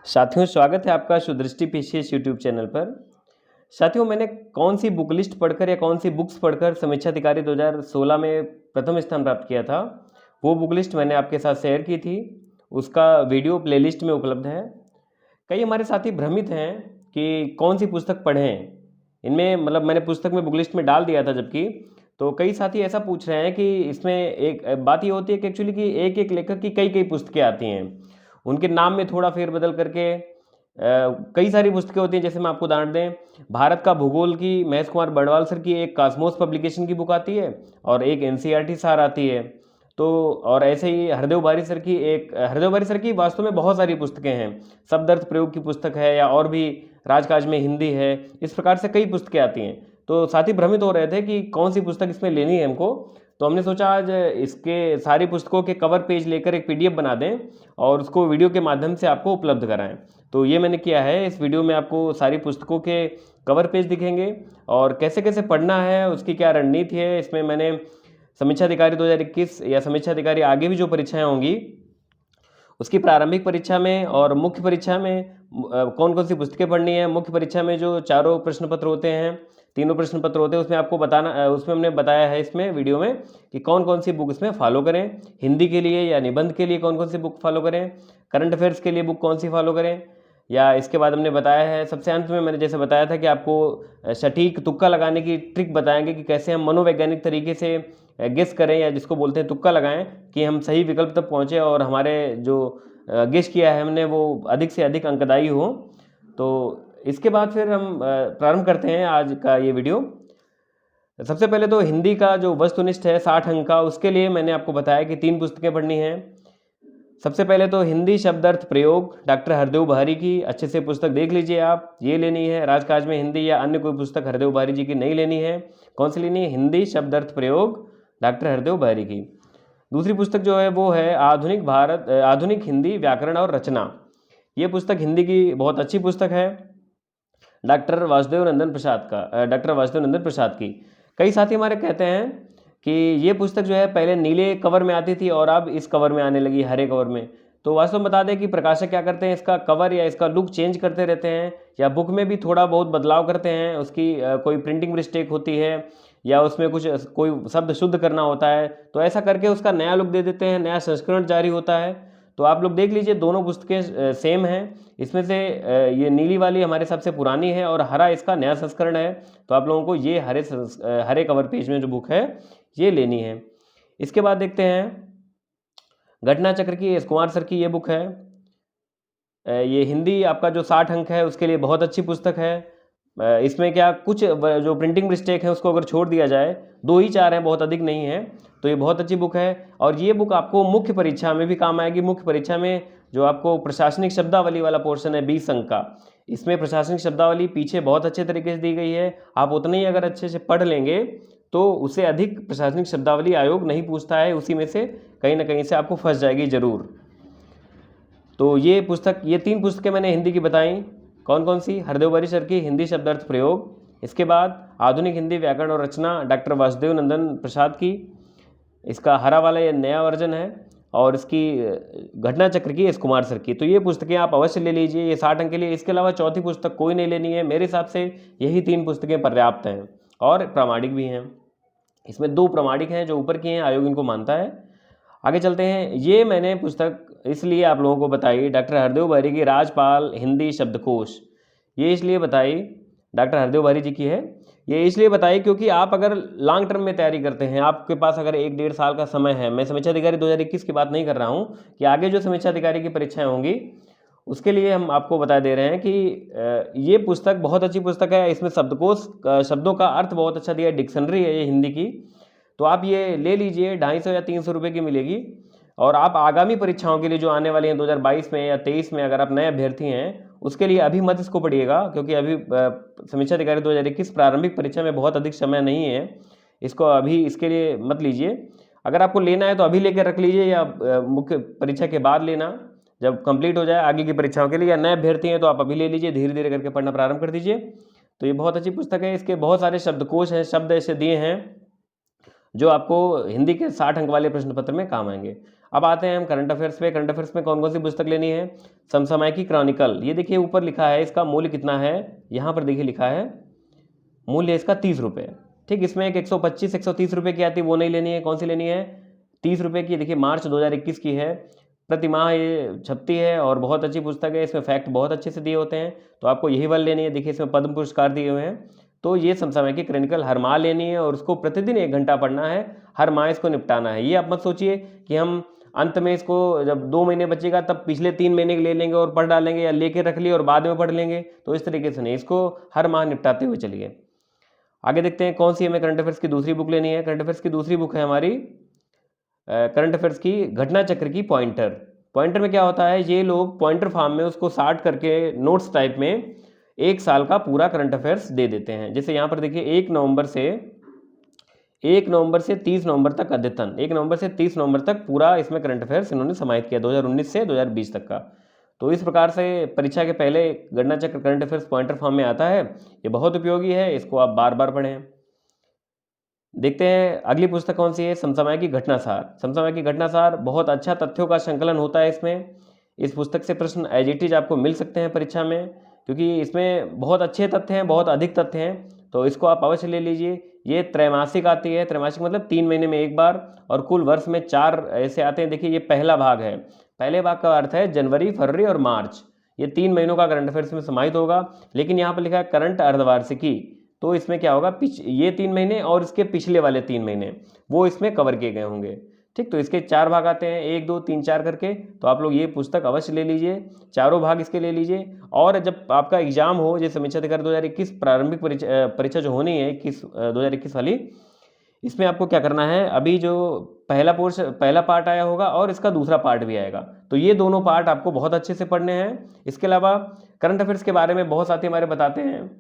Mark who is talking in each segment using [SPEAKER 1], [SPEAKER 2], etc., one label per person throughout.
[SPEAKER 1] साथियों, स्वागत है आपका सुदृष्टि पीसीएस यूट्यूब चैनल पर। साथियों, मैंने कौन सी बुक लिस्ट पढ़कर या कौन सी बुक्स पढ़कर समीक्षा अधिकारी 2016 में प्रथम स्थान प्राप्त किया था, वो बुक लिस्ट मैंने आपके साथ शेयर की थी। उसका वीडियो प्लेलिस्ट में उपलब्ध है। कई हमारे साथी भ्रमित हैं कि कौन सी पुस्तक पढ़ें। इनमें मतलब मैंने पुस्तक में बुक लिस्ट में डाल दिया था, जबकि तो कई साथी ऐसा पूछ रहे हैं कि इसमें एक बात ये होती है कि एक्चुअली कि एक एक लेखक की कई कई पुस्तकें आती हैं, उनके नाम में थोड़ा फेरबदल करके कई सारी पुस्तकें होती हैं। जैसे मैं आपको उदाहरण दें, भारत का भूगोल की महेश कुमार बर्णवाल सर की एक कॉस्मोस पब्लिकेशन की बुक आती है और एक एनसीईआरटी सार आती है। तो और ऐसे ही हरदेव बारी सर की वास्तव में बहुत सारी पुस्तकें हैं। शब्दार्थ प्रयोग की पुस्तक है या और भी राजकाज में हिंदी है। इस प्रकार से कई पुस्तकें आती हैं। तो साथी भ्रमित हो रहे थे कि कौन सी पुस्तक इसमें लेनी है हमको। तो हमने सोचा आज इसके सारी पुस्तकों के कवर पेज लेकर एक पीडीएफ बना दें और उसको वीडियो के माध्यम से आपको उपलब्ध कराएं। तो ये मैंने किया है। इस वीडियो में आपको सारी पुस्तकों के कवर पेज दिखेंगे और कैसे कैसे पढ़ना है, उसकी क्या रणनीति है। इसमें मैंने समीक्षा अधिकारी 2021 या समीक्षा अधिकारी आगे भी जो परीक्षाएं होंगी उसकी प्रारंभिक परीक्षा में और मुख्य परीक्षा में कौन कौन सी पुस्तकें पढ़नी है। मुख्य परीक्षा में जो चारों प्रश्न पत्र होते हैं, तीनों प्रश्न पत्र होते हैं, उसमें आपको बताना, उसमें हमने बताया है इसमें वीडियो में कि कौन कौन सी बुक इसमें फॉलो करें। हिंदी के लिए या निबंध के लिए कौन कौन सी बुक फॉलो करें, करंट अफेयर्स के लिए बुक कौन सी फॉलो करें। या इसके बाद हमने बताया है सबसे अंत में, मैंने जैसे बताया था कि आपको सटीक तुक्का लगाने की ट्रिक बताएंगे कि कैसे हम मनोवैज्ञानिक तरीके से गेस करें या जिसको बोलते हैं तुक्का लगाएं कि हम सही विकल्प तक पहुँचे और हमारे जो गेस किया है हमने वो अधिक से अधिक अंकदायी हो। तो इसके बाद फिर हम प्रारंभ करते हैं आज का ये वीडियो। सबसे पहले तो हिंदी का जो वस्तुनिष्ठ है 60 अंक का, उसके लिए मैंने आपको बताया कि 3 पुस्तकें पढ़नी हैं। सबसे पहले तो हिंदी शब्दार्थ प्रयोग डॉक्टर हरदेव बहारी की अच्छे से पुस्तक देख लीजिए आप, ये लेनी है। राजकाज में हिंदी या अन्य कोई पुस्तक हरदेव बहारी जी की नहीं लेनी है। कौन सी लेनी है? हिंदी शब्दार्थ प्रयोग डॉक्टर हरदेव बहारी की। दूसरी पुस्तक जो है वो है आधुनिक हिंदी व्याकरण और रचना। ये पुस्तक हिंदी की बहुत अच्छी पुस्तक है, डॉक्टर वासुदेव नंदन प्रसाद की। कई साथी हमारे कहते हैं कि ये पुस्तक जो है पहले नीले कवर में आती थी और अब इस कवर में आने लगी, हरे कवर में। तो वास्तव में बता दें कि प्रकाशक क्या करते हैं, इसका कवर या इसका लुक चेंज करते रहते हैं या बुक में भी थोड़ा बहुत बदलाव करते हैं। उसकी कोई प्रिंटिंग मिस्टेक होती है या उसमें कुछ कोई शब्द शुद्ध करना होता है, तो ऐसा करके उसका नया लुक दे देते हैं, नया संस्करण जारी होता है। तो आप लोग देख लीजिए, दोनों पुस्तकें सेम हैं। इसमें से ये नीली वाली हमारे सबसे पुरानी है और हरा इसका नया संस्करण है। तो आप लोगों को ये हरे कवर पेज में जो बुक है ये लेनी है। इसके बाद देखते हैं घटना चक्र की, एस कुमार सर की ये बुक है। ये हिंदी आपका जो 60 अंक है उसके लिए बहुत अच्छी पुस्तक है। इसमें क्या कुछ जो प्रिंटिंग मिस्टेक है उसको अगर छोड़ दिया जाए, 2 ही 4 हैं, बहुत अधिक नहीं है, तो ये बहुत अच्छी बुक है। और ये बुक आपको मुख्य परीक्षा में भी काम आएगी। मुख्य परीक्षा में जो आपको प्रशासनिक शब्दावली वाला पोर्शन है 20 अंक का, इसमें प्रशासनिक शब्दावली पीछे बहुत अच्छे तरीके से दी गई है। आप उतने ही अगर अच्छे से पढ़ लेंगे तो उससे अधिक प्रशासनिक शब्दावली आयोग नहीं पूछता है, उसी में से कहीं ना कहीं से आपको फंस जाएगी ज़रूर। तो ये 3 पुस्तकें मैंने हिंदी की बताई। कौन कौन सी? हरदेव बहारी सर की हिंदी शब्दार्थ प्रयोग। इसके बाद आधुनिक हिंदी व्याकरण और रचना डॉक्टर वासुदेव नंदन प्रसाद की, इसका हरा वाला ये नया वर्जन है। और इसकी घटना चक्र की एस कुमार सर की। तो ये पुस्तकें आप अवश्य ले लीजिए, ये 60 अंक के लिए। इसके अलावा चौथी पुस्तक कोई नहीं लेनी है। मेरे हिसाब से यही 3 पुस्तकें पर्याप्त हैं और प्रामाणिक भी हैं। इसमें 2 प्रामाणिक हैं जो ऊपर की हैं, आयोग इनको मानता है। आगे चलते हैं। ये मैंने पुस्तक इसलिए आप लोगों को बताई, डॉक्टर हरदेव बहारी की राजपाल हिंदी शब्दकोश। ये इसलिए बताई, डॉक्टर हरदेव बहारी जी की है। ये इसलिए बताई क्योंकि आप अगर लॉन्ग टर्म में तैयारी करते हैं, आपके पास अगर 1-1.5 साल का समय है, मैं समीक्षा अधिकारी 2021 की बात नहीं कर रहा हूँ, कि आगे जो समीक्षा अधिकारी की परीक्षाएं होंगी उसके लिए हम आपको बता दे रहे हैं कि ये पुस्तक बहुत अच्छी पुस्तक है। इसमें शब्दकोश, शब्दों का अर्थ बहुत अच्छा दिया है, डिक्शनरी है ये हिंदी की। तो आप ये ले लीजिए, 250 या 300 रुपये की मिलेगी। और आप आगामी परीक्षाओं के लिए जो आने वाली हैं 2022 में या 23 में, अगर आप नए अभ्यर्थी हैं उसके लिए अभी मत इसको पढ़िएगा, क्योंकि अभी समीक्षा अधिकारी 2021 प्रारंभिक परीक्षा में बहुत अधिक समय नहीं है। इसको अभी इसके लिए मत लीजिए। अगर आपको लेना है तो अभी लेकर रख लीजिए, या मुख्य परीक्षा के बाद लेना जब कंप्लीट हो जाए आगे की परीक्षाओं के लिए। या नए अभ्यर्थी हैं तो आप अभी ले लीजिए, धीरे धीरे करके पढ़ना प्रारंभ कर दीजिए। तो ये बहुत अच्छी पुस्तक है। इसके बहुत सारे शब्दकोश हैं, शब्द ऐसे दिए हैं जो आपको हिंदी के 60 अंक वाले प्रश्न पत्र में काम आएंगे। अब आते हैं हम करंट अफेयर्स पे। करंट अफेयर्स में कौन कौन सी पुस्तक लेनी है? समसामयिकी क्रॉनिकल, ये देखिए ऊपर लिखा है, इसका मूल्य कितना है, यहाँ पर देखिए लिखा है मूल्य इसका 30 रुपये। ठीक, इसमें एक 125 130 रुपये की आती है, वो नहीं लेनी है। कौन सी लेनी है? 30 रुपये की। देखिए मार्च 2021 की है, प्रति माह ये छपती है और बहुत अच्छी पुस्तक है, इसमें फैक्ट बहुत अच्छे से दिए होते हैं, तो आपको यही वाली लेनी है। देखिए इसमें पद्म पुरस्कार दिए हुए हैं, तो ये समसामयिकी क्रॉनिकल हर माह लेनी है और उसको प्रतिदिन 1 घंटा पढ़ना है, हर माह इसको निपटाना है। ये आप मत सोचिए कि हम अंत में इसको जब 2 महीने बचेगा तब पिछले 3 महीने के ले लेंगे और पढ़ डालेंगे, या लेके रख लिए और बाद में पढ़ लेंगे, तो इस तरीके से नहीं, इसको हर माह निपटाते हुए चलिए। आगे देखते हैं कौन सी हमें करंट अफेयर्स की दूसरी बुक लेनी है। करंट अफेयर्स की दूसरी बुक है हमारी करंट अफेयर्स की घटना चक्र की पॉइंटर। पॉइंटर में क्या होता है, ये लोग पॉइंटर फॉर्म में उसको सार्ट करके नोट्स टाइप में 1 साल का पूरा करंट अफेयर्स दे देते हैं। जैसे यहाँ पर देखिए 1 नवंबर से 30 नवंबर तक अद्यतन, 1 नवंबर से 30 नवंबर तक पूरा इसमें करंट अफेयर्स इन्होंने समाहित किया 2019 से 2020 तक का। तो इस प्रकार से परीक्षा के पहले गणना चक्र करंट अफेयर्स पॉइंटर फॉर्म में आता है, ये बहुत उपयोगी है, इसको आप बार बार पढ़ें। देखते हैं अगली पुस्तक कौन सी है, समसामयिकी घटनासार। समसामयिकी घटनासार बहुत अच्छा तथ्यों का संकलन होता है इसमें। इस पुस्तक से प्रश्न एज इट इज आपको मिल सकते हैं परीक्षा में, क्योंकि इसमें बहुत अच्छे तथ्य हैं, बहुत अधिक तथ्य हैं, तो इसको आप अवश्य ले लीजिए। ये त्रैमासिक आती है, त्रैमासिक मतलब 3 महीने में एक बार, और कुल वर्ष में 4 ऐसे आते हैं। देखिए ये पहला भाग है, पहले भाग का अर्थ है जनवरी, फरवरी और मार्च, ये 3 महीनों का करंट अफेयर्स में समाहित होगा। लेकिन यहाँ पर लिखा है करंट अर्धवार्षिकी, तो इसमें क्या होगा, ये 3 महीने और इसके पिछले वाले 3 महीने वो इसमें कवर किए गए होंगे। ठीक, तो इसके 4 भाग आते हैं, 1 2 3 4 करके, तो आप लोग ये पुस्तक अवश्य ले लीजिए, चारों भाग इसके ले लीजिए। और जब आपका एग्जाम हो, जैसे समीक्षा अधिकारी 2021 प्रारंभिक परीक्षा जो होनी है 2021 वाली, इसमें आपको क्या करना है, अभी जो पहला पार्ट आया होगा और इसका दूसरा पार्ट भी आएगा, तो ये दोनों पार्ट आपको बहुत अच्छे से पढ़ने हैं। इसके अलावा करंट अफेयर्स के बारे में बहुत साथी हमारे बताते हैं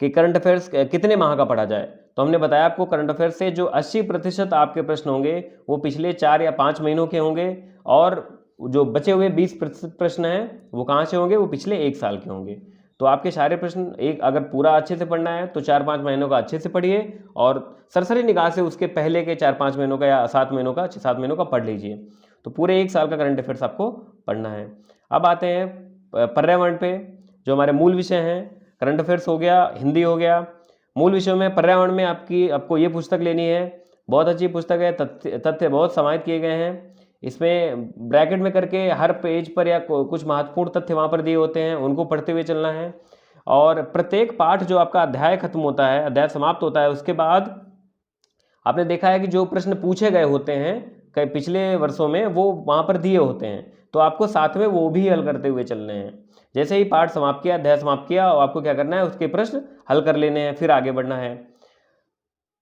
[SPEAKER 1] कि करंट अफेयर्स कितने माह का पढ़ा जाए, तो हमने बताया आपको करंट अफेयर्स से जो 80% आपके प्रश्न होंगे वो पिछले 4 या 5 महीनों के होंगे, और जो बचे हुए 20% प्रश्न हैं वो कहाँ से होंगे, वो पिछले 1 साल के होंगे। तो आपके सारे प्रश्न अगर पूरा अच्छे से पढ़ना है तो 4-5 महीनों का अच्छे से पढ़िए, और सरसरी निगाह से उसके पहले के 4-5 महीनों का या 7 महीनों का 6-7 महीनों का पढ़ लीजिए। तो पूरे 1 साल का करंट अफेयर्स आपको पढ़ना है। अब आते हैं पर्यावरण पे, जो हमारे मूल विषय हैं। करंट अफेयर्स हो गया, हिंदी हो गया। मूल विषयों में पर्यावरण में आपको ये पुस्तक लेनी है, बहुत अच्छी पुस्तक है, तथ्य बहुत समाहित किए गए हैं। इसमें ब्रैकेट में करके हर पेज पर या कुछ महत्वपूर्ण तथ्य वहाँ पर दिए होते हैं, उनको पढ़ते हुए चलना है। और प्रत्येक पाठ जो आपका अध्याय खत्म होता है, अध्याय समाप्त होता है, उसके बाद आपने देखा है कि जो प्रश्न पूछे गए होते हैं कई पिछले वर्षों में, वो वहाँ पर दिए होते हैं, तो आपको साथ में वो भी हल करते हुए चलने हैं। जैसे ही पाठ समाप्त किया, अध्याय समाप्त किया, और आपको क्या करना है, उसके प्रश्न हल कर लेने हैं, फिर आगे बढ़ना है।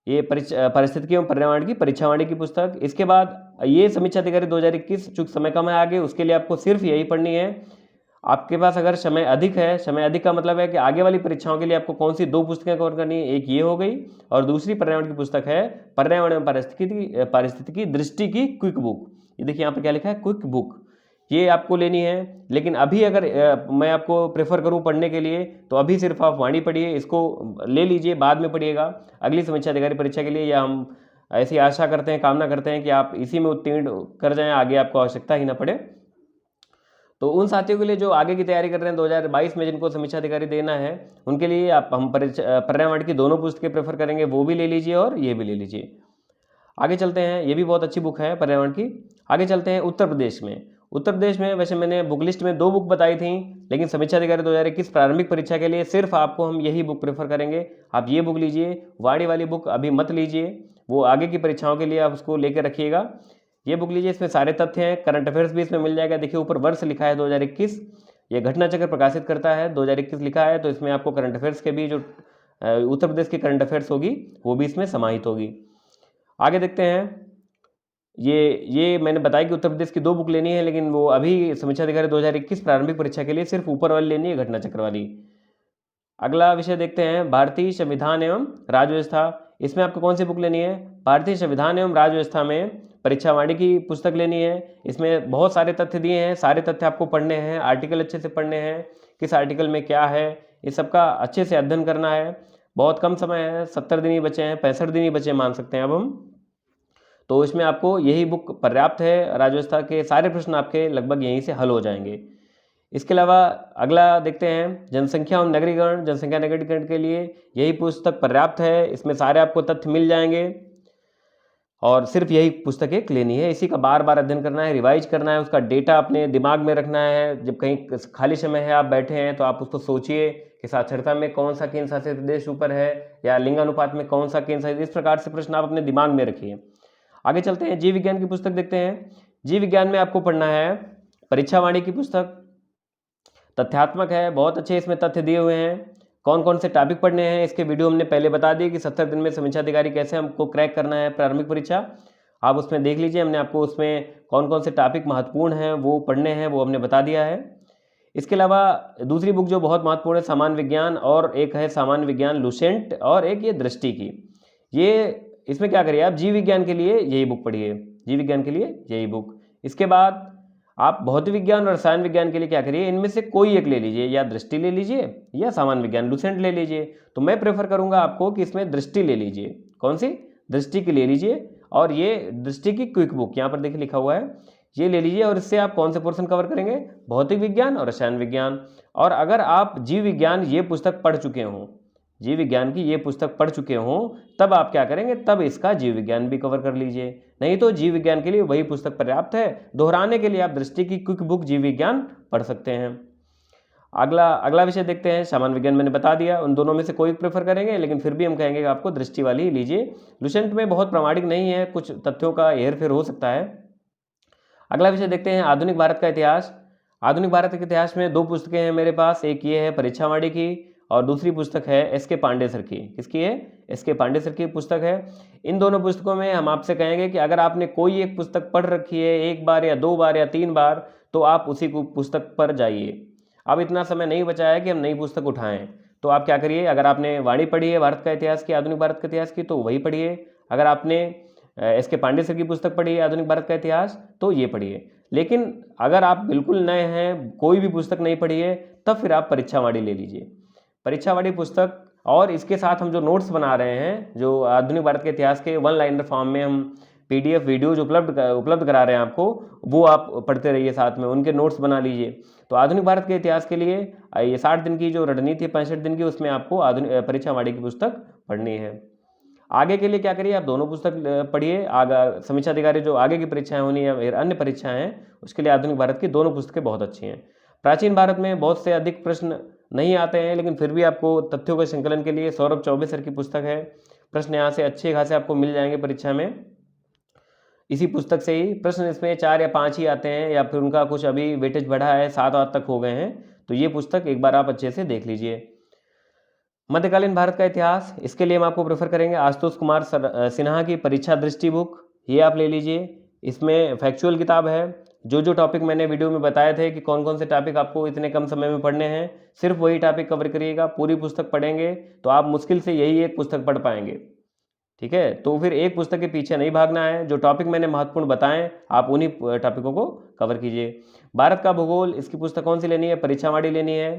[SPEAKER 1] ये परिस्थितिकी एवं पर्यावरण की परीक्षावाणी की पुस्तक। इसके बाद ये समीक्षा अधिकारी 2021, चूंकि समय कम है आगे, उसके लिए आपको सिर्फ यही पढ़नी है। आपके पास अगर समय अधिक है, समय अधिक का मतलब है कि आगे वाली परीक्षाओं के लिए आपको कौन सी 2 पुस्तकें कवर करनी है, एक ये हो गई और दूसरी पर्यावरण की पुस्तक है पर्यावरण एवं पारिस्थितिकी दृष्टि की क्विक बुक। ये देखिए यहाँ पर क्या लिखा है, क्विक बुक, ये आपको लेनी है। लेकिन अभी अगर मैं आपको प्रेफर करूं पढ़ने के लिए, तो अभी सिर्फ आप वाणी पढ़िए, इसको ले लीजिए, बाद में पढ़िएगा अगली समीक्षा अधिकारी परीक्षा के लिए, या हम ऐसी आशा करते हैं, कामना करते हैं कि आप इसी में उत्तीर्ण कर जाएं, आगे आपको आवश्यकता ही ना पड़े। तो उन साथियों के लिए जो आगे की तैयारी कर रहे हैं 2022 में, जिनको समीक्षा अधिकारी देना है, उनके लिए हम पर्यावरण की दोनों पुस्तकें प्रेफर करेंगे, वो भी ले लीजिए और ये भी ले लीजिए। आगे चलते हैं, ये भी बहुत अच्छी बुक है पर्यावरण की। आगे चलते हैं उत्तर प्रदेश में। उत्तर प्रदेश में वैसे मैंने बुक लिस्ट में 2 बुक बताई थी, लेकिन समीक्षा अधिकारी 2021 प्रारंभिक परीक्षा के लिए सिर्फ आपको हम यही बुक प्रेफर करेंगे। आप ये बुक लीजिए, वाणी वाली बुक अभी मत लीजिए, वो आगे की परीक्षाओं के लिए आप उसको लेकर रखिएगा। ये बुक लीजिए, इसमें सारे तथ्य हैं, करंट अफेयर्स भी इसमें मिल जाएगा। देखिए ऊपर वर्ष लिखा है 2021, ये घटना चक्र प्रकाशित करता है 2021 लिखा है, तो इसमें आपको करंट अफेयर्स के भी जो उत्तर प्रदेश की करंट अफेयर्स होगी वो भी इसमें समाहित होगी। आगे देखते हैं, ये मैंने बताया कि उत्तर प्रदेश की 2 बुक लेनी है, लेकिन वो अभी समीक्षा अधिकारी 2021 प्रारंभिक परीक्षा के लिए सिर्फ ऊपर वाली लेनी है, घटना चक्र वाली। अगला विषय देखते हैं, भारतीय संविधान एवं राज्य व्यवस्था। इसमें आपको कौन सी बुक लेनी है, भारतीय संविधान एवं राज्य व्यवस्था में परीक्षावाणी की पुस्तक लेनी है। इसमें बहुत सारे तथ्य दिए हैं, सारे तथ्य आपको पढ़ने हैं, आर्टिकल अच्छे से पढ़ने हैं, किस आर्टिकल में क्या है, इस सबका अच्छे से अध्ययन करना है। बहुत कम समय है, 70 दिन ही बचे हैं, 65 दिन ही बचे मान सकते हैं अब हम। तो इसमें आपको यही बुक पर्याप्त है, राज्यव्यवस्था के सारे प्रश्न आपके लगभग यहीं से हल हो जाएंगे। इसके अलावा अगला देखते हैं, जनसंख्या और नगरीकरण। जनसंख्या नगरीकरण के लिए यही पुस्तक पर्याप्त है, इसमें सारे आपको तथ्य मिल जाएंगे और सिर्फ यही पुस्तक एक लेनी है। इसी का बार बार अध्ययन करना है, रिवाइज करना है, उसका डेटा अपने दिमाग में रखना है। जब कहीं खाली समय है, आप बैठे हैं, तो आप उसको सोचिए कि साक्षरता में कौन सा केंद्र शासित प्रदेश ऊपर है, या लिंगानुपात में कौन सा केंद्र शासित, इस प्रकार से प्रश्न आप अपने दिमाग में रखिए। आगे चलते हैं, जीव विज्ञान की पुस्तक देखते हैं। जीव विज्ञान में आपको पढ़ना है परीक्षावाणी की पुस्तक, तथ्यात्मक है, बहुत अच्छे इसमें तथ्य दिए हुए हैं। कौन कौन से टॉपिक पढ़ने हैं इसके वीडियो हमने पहले बता दिए कि 70 दिन में समीक्षा अधिकारी कैसे हमको क्रैक करना है प्रारंभिक परीक्षा, आप उसमें देख लीजिए। हमने आपको उसमें कौन कौन से टॉपिक महत्वपूर्ण हैं वो पढ़ने हैं, वो हमने बता दिया है। इसके अलावा दूसरी बुक जो बहुत महत्वपूर्ण है, सामान्य विज्ञान, और एक है सामान्य विज्ञान लुसेंट, और एक ये दृष्टि की। ये इसमें क्या करिए, आप जीव विज्ञान के लिए यही बुक पढ़िए, जीव विज्ञान के लिए यही बुक। इसके बाद आप भौतिक विज्ञान और रसायन विज्ञान के लिए क्या करिए, इनमें से कोई एक ले लीजिए, या दृष्टि ले लीजिए या सामान्य विज्ञान लुसेंट ले लीजिए। तो मैं प्रेफर करूंगा आपको कि इसमें दृष्टि ले लीजिए। कौन सी? दृष्टि की ले लीजिए, और ये दृष्टि की क्विक बुक यहाँ पर देखिए लिखा हुआ है, ये ले लीजिए। और इससे आप कौन से पोर्शन कवर करेंगे? भौतिक विज्ञान और रसायन विज्ञान। और अगर आप जीव विज्ञान ये पुस्तक पढ़ चुके हों, जीव विज्ञान की ये पुस्तक पढ़ चुके हों, तब आप क्या करेंगे, तब इसका जीव विज्ञान भी कवर कर लीजिए। नहीं तो जीव विज्ञान के लिए वही पुस्तक पर्याप्त है। दोहराने के लिए आप दृष्टि की क्विक बुक जीव विज्ञान पढ़ सकते हैं। अगला विषय देखते हैं, सामान्य विज्ञान मैंने बता दिया, उन दोनों में से कोई प्रेफर करेंगे, लेकिन फिर भी हम कहेंगे कि आपको दृष्टि वाली ही लीजिए। लुसेंट में बहुत प्रामाणिक नहीं है, कुछ तथ्यों का हेरफेर हो सकता है। अगला विषय देखते हैं, आधुनिक भारत का इतिहास। आधुनिक भारत के इतिहास में दो पुस्तकें हैं मेरे पास, एक ये है परीक्षावाणी की, और दूसरी पुस्तक है एस.के. पांडे सर की। किसकी है? एस.के. पांडे सर की पुस्तक है। इन दोनों पुस्तकों में हम आपसे कहेंगे कि अगर आपने कोई एक पुस्तक पढ़ रखी है, एक बार या दो बार या तीन बार, तो आप उसी पुस्तक पर जाइए। अब इतना समय नहीं बचा है कि हम नई पुस्तक उठाएं, तो आप क्या करिए, अगर आपने वाणी पढ़ी है भारत का इतिहास की, आधुनिक भारत का इतिहास की, तो वही पढ़िए। अगर आपने एस.के. पांडे सर की पुस्तक पढ़ी है आधुनिक भारत का इतिहास, तो ये पढ़िए। लेकिन अगर आप बिल्कुल नए हैं, कोई भी पुस्तक नहीं पढ़ी है, तब फिर आप परीक्षावाणी ले लीजिए। परीक्षावाणी पुस्तक, और इसके साथ हम जो नोट्स बना रहे हैं, जो आधुनिक भारत के इतिहास के वन लाइनर फॉर्म में हम PDF वीडियो जो उपलब्ध करा रहे हैं आपको, वो आप पढ़ते रहिए, साथ में उनके नोट्स बना लीजिए। तो आधुनिक भारत के इतिहास के लिए ये 60 दिन की जो रणनीति है, 65 दिन की, उसमें आपको आधुनिक परीक्षावाणी की पुस्तक पढ़नी है। आगे के लिए क्या करिए, आप दोनों पुस्तक पढ़िए। समीक्षा अधिकारी जो आगे की परीक्षाएं होनी है या अन्य परीक्षाएं हैं, उसके लिए आधुनिक भारत की दोनों पुस्तकें बहुत अच्छी हैं। प्राचीन भारत में बहुत से अधिक प्रश्न नहीं आते हैं, लेकिन फिर भी आपको तथ्यों के संकलन के लिए सौरभ चौबे सर की पुस्तक है। प्रश्न यहाँ से अच्छे खासे आपको मिल जाएंगे परीक्षा में, इसी पुस्तक से ही। प्रश्न इसमें 4 या 5 ही आते हैं, या फिर उनका कुछ अभी वेटेज बढ़ा है, 7-8 तक हो गए हैं। तो ये पुस्तक एक बार आप अच्छे से देख लीजिए। मध्यकालीन भारत का इतिहास, इसके लिए हम आपको प्रेफर करेंगे आशुतोष कुमार सिन्हा की परीक्षा दृष्टि बुक, ये आप ले लीजिए। इसमें फैक्चुअल किताब है, जो टॉपिक मैंने वीडियो में बताए थे कि कौन कौन से टॉपिक आपको इतने कम समय में पढ़ने हैं, सिर्फ वही टॉपिक कवर करिएगा। पूरी पुस्तक पढ़ेंगे तो आप मुश्किल से यही एक पुस्तक पढ़ पाएंगे, ठीक है। तो फिर एक पुस्तक के पीछे नहीं भागना है, जो टॉपिक मैंने महत्वपूर्ण बताएं, आप उन्हीं टॉपिकों को कवर कीजिए। भारत का भूगोल, इसकी पुस्तक कौन सी लेनी है? परीक्षावाणी लेनी है।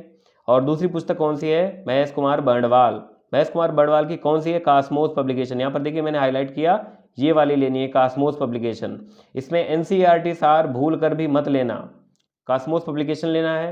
[SPEAKER 1] और दूसरी पुस्तक कौन सी है? महेश कुमार बर्णवाल की कौन सी है? Cosmos publication. यहाँ पर देखिए मैंने हाईलाइट किया, ये वाली लेनी है, कॉस्मोस पब्लिकेशन। इसमें NCERT सार भूल कर भी मत लेना, कॉस्मोस पब्लिकेशन लेना है।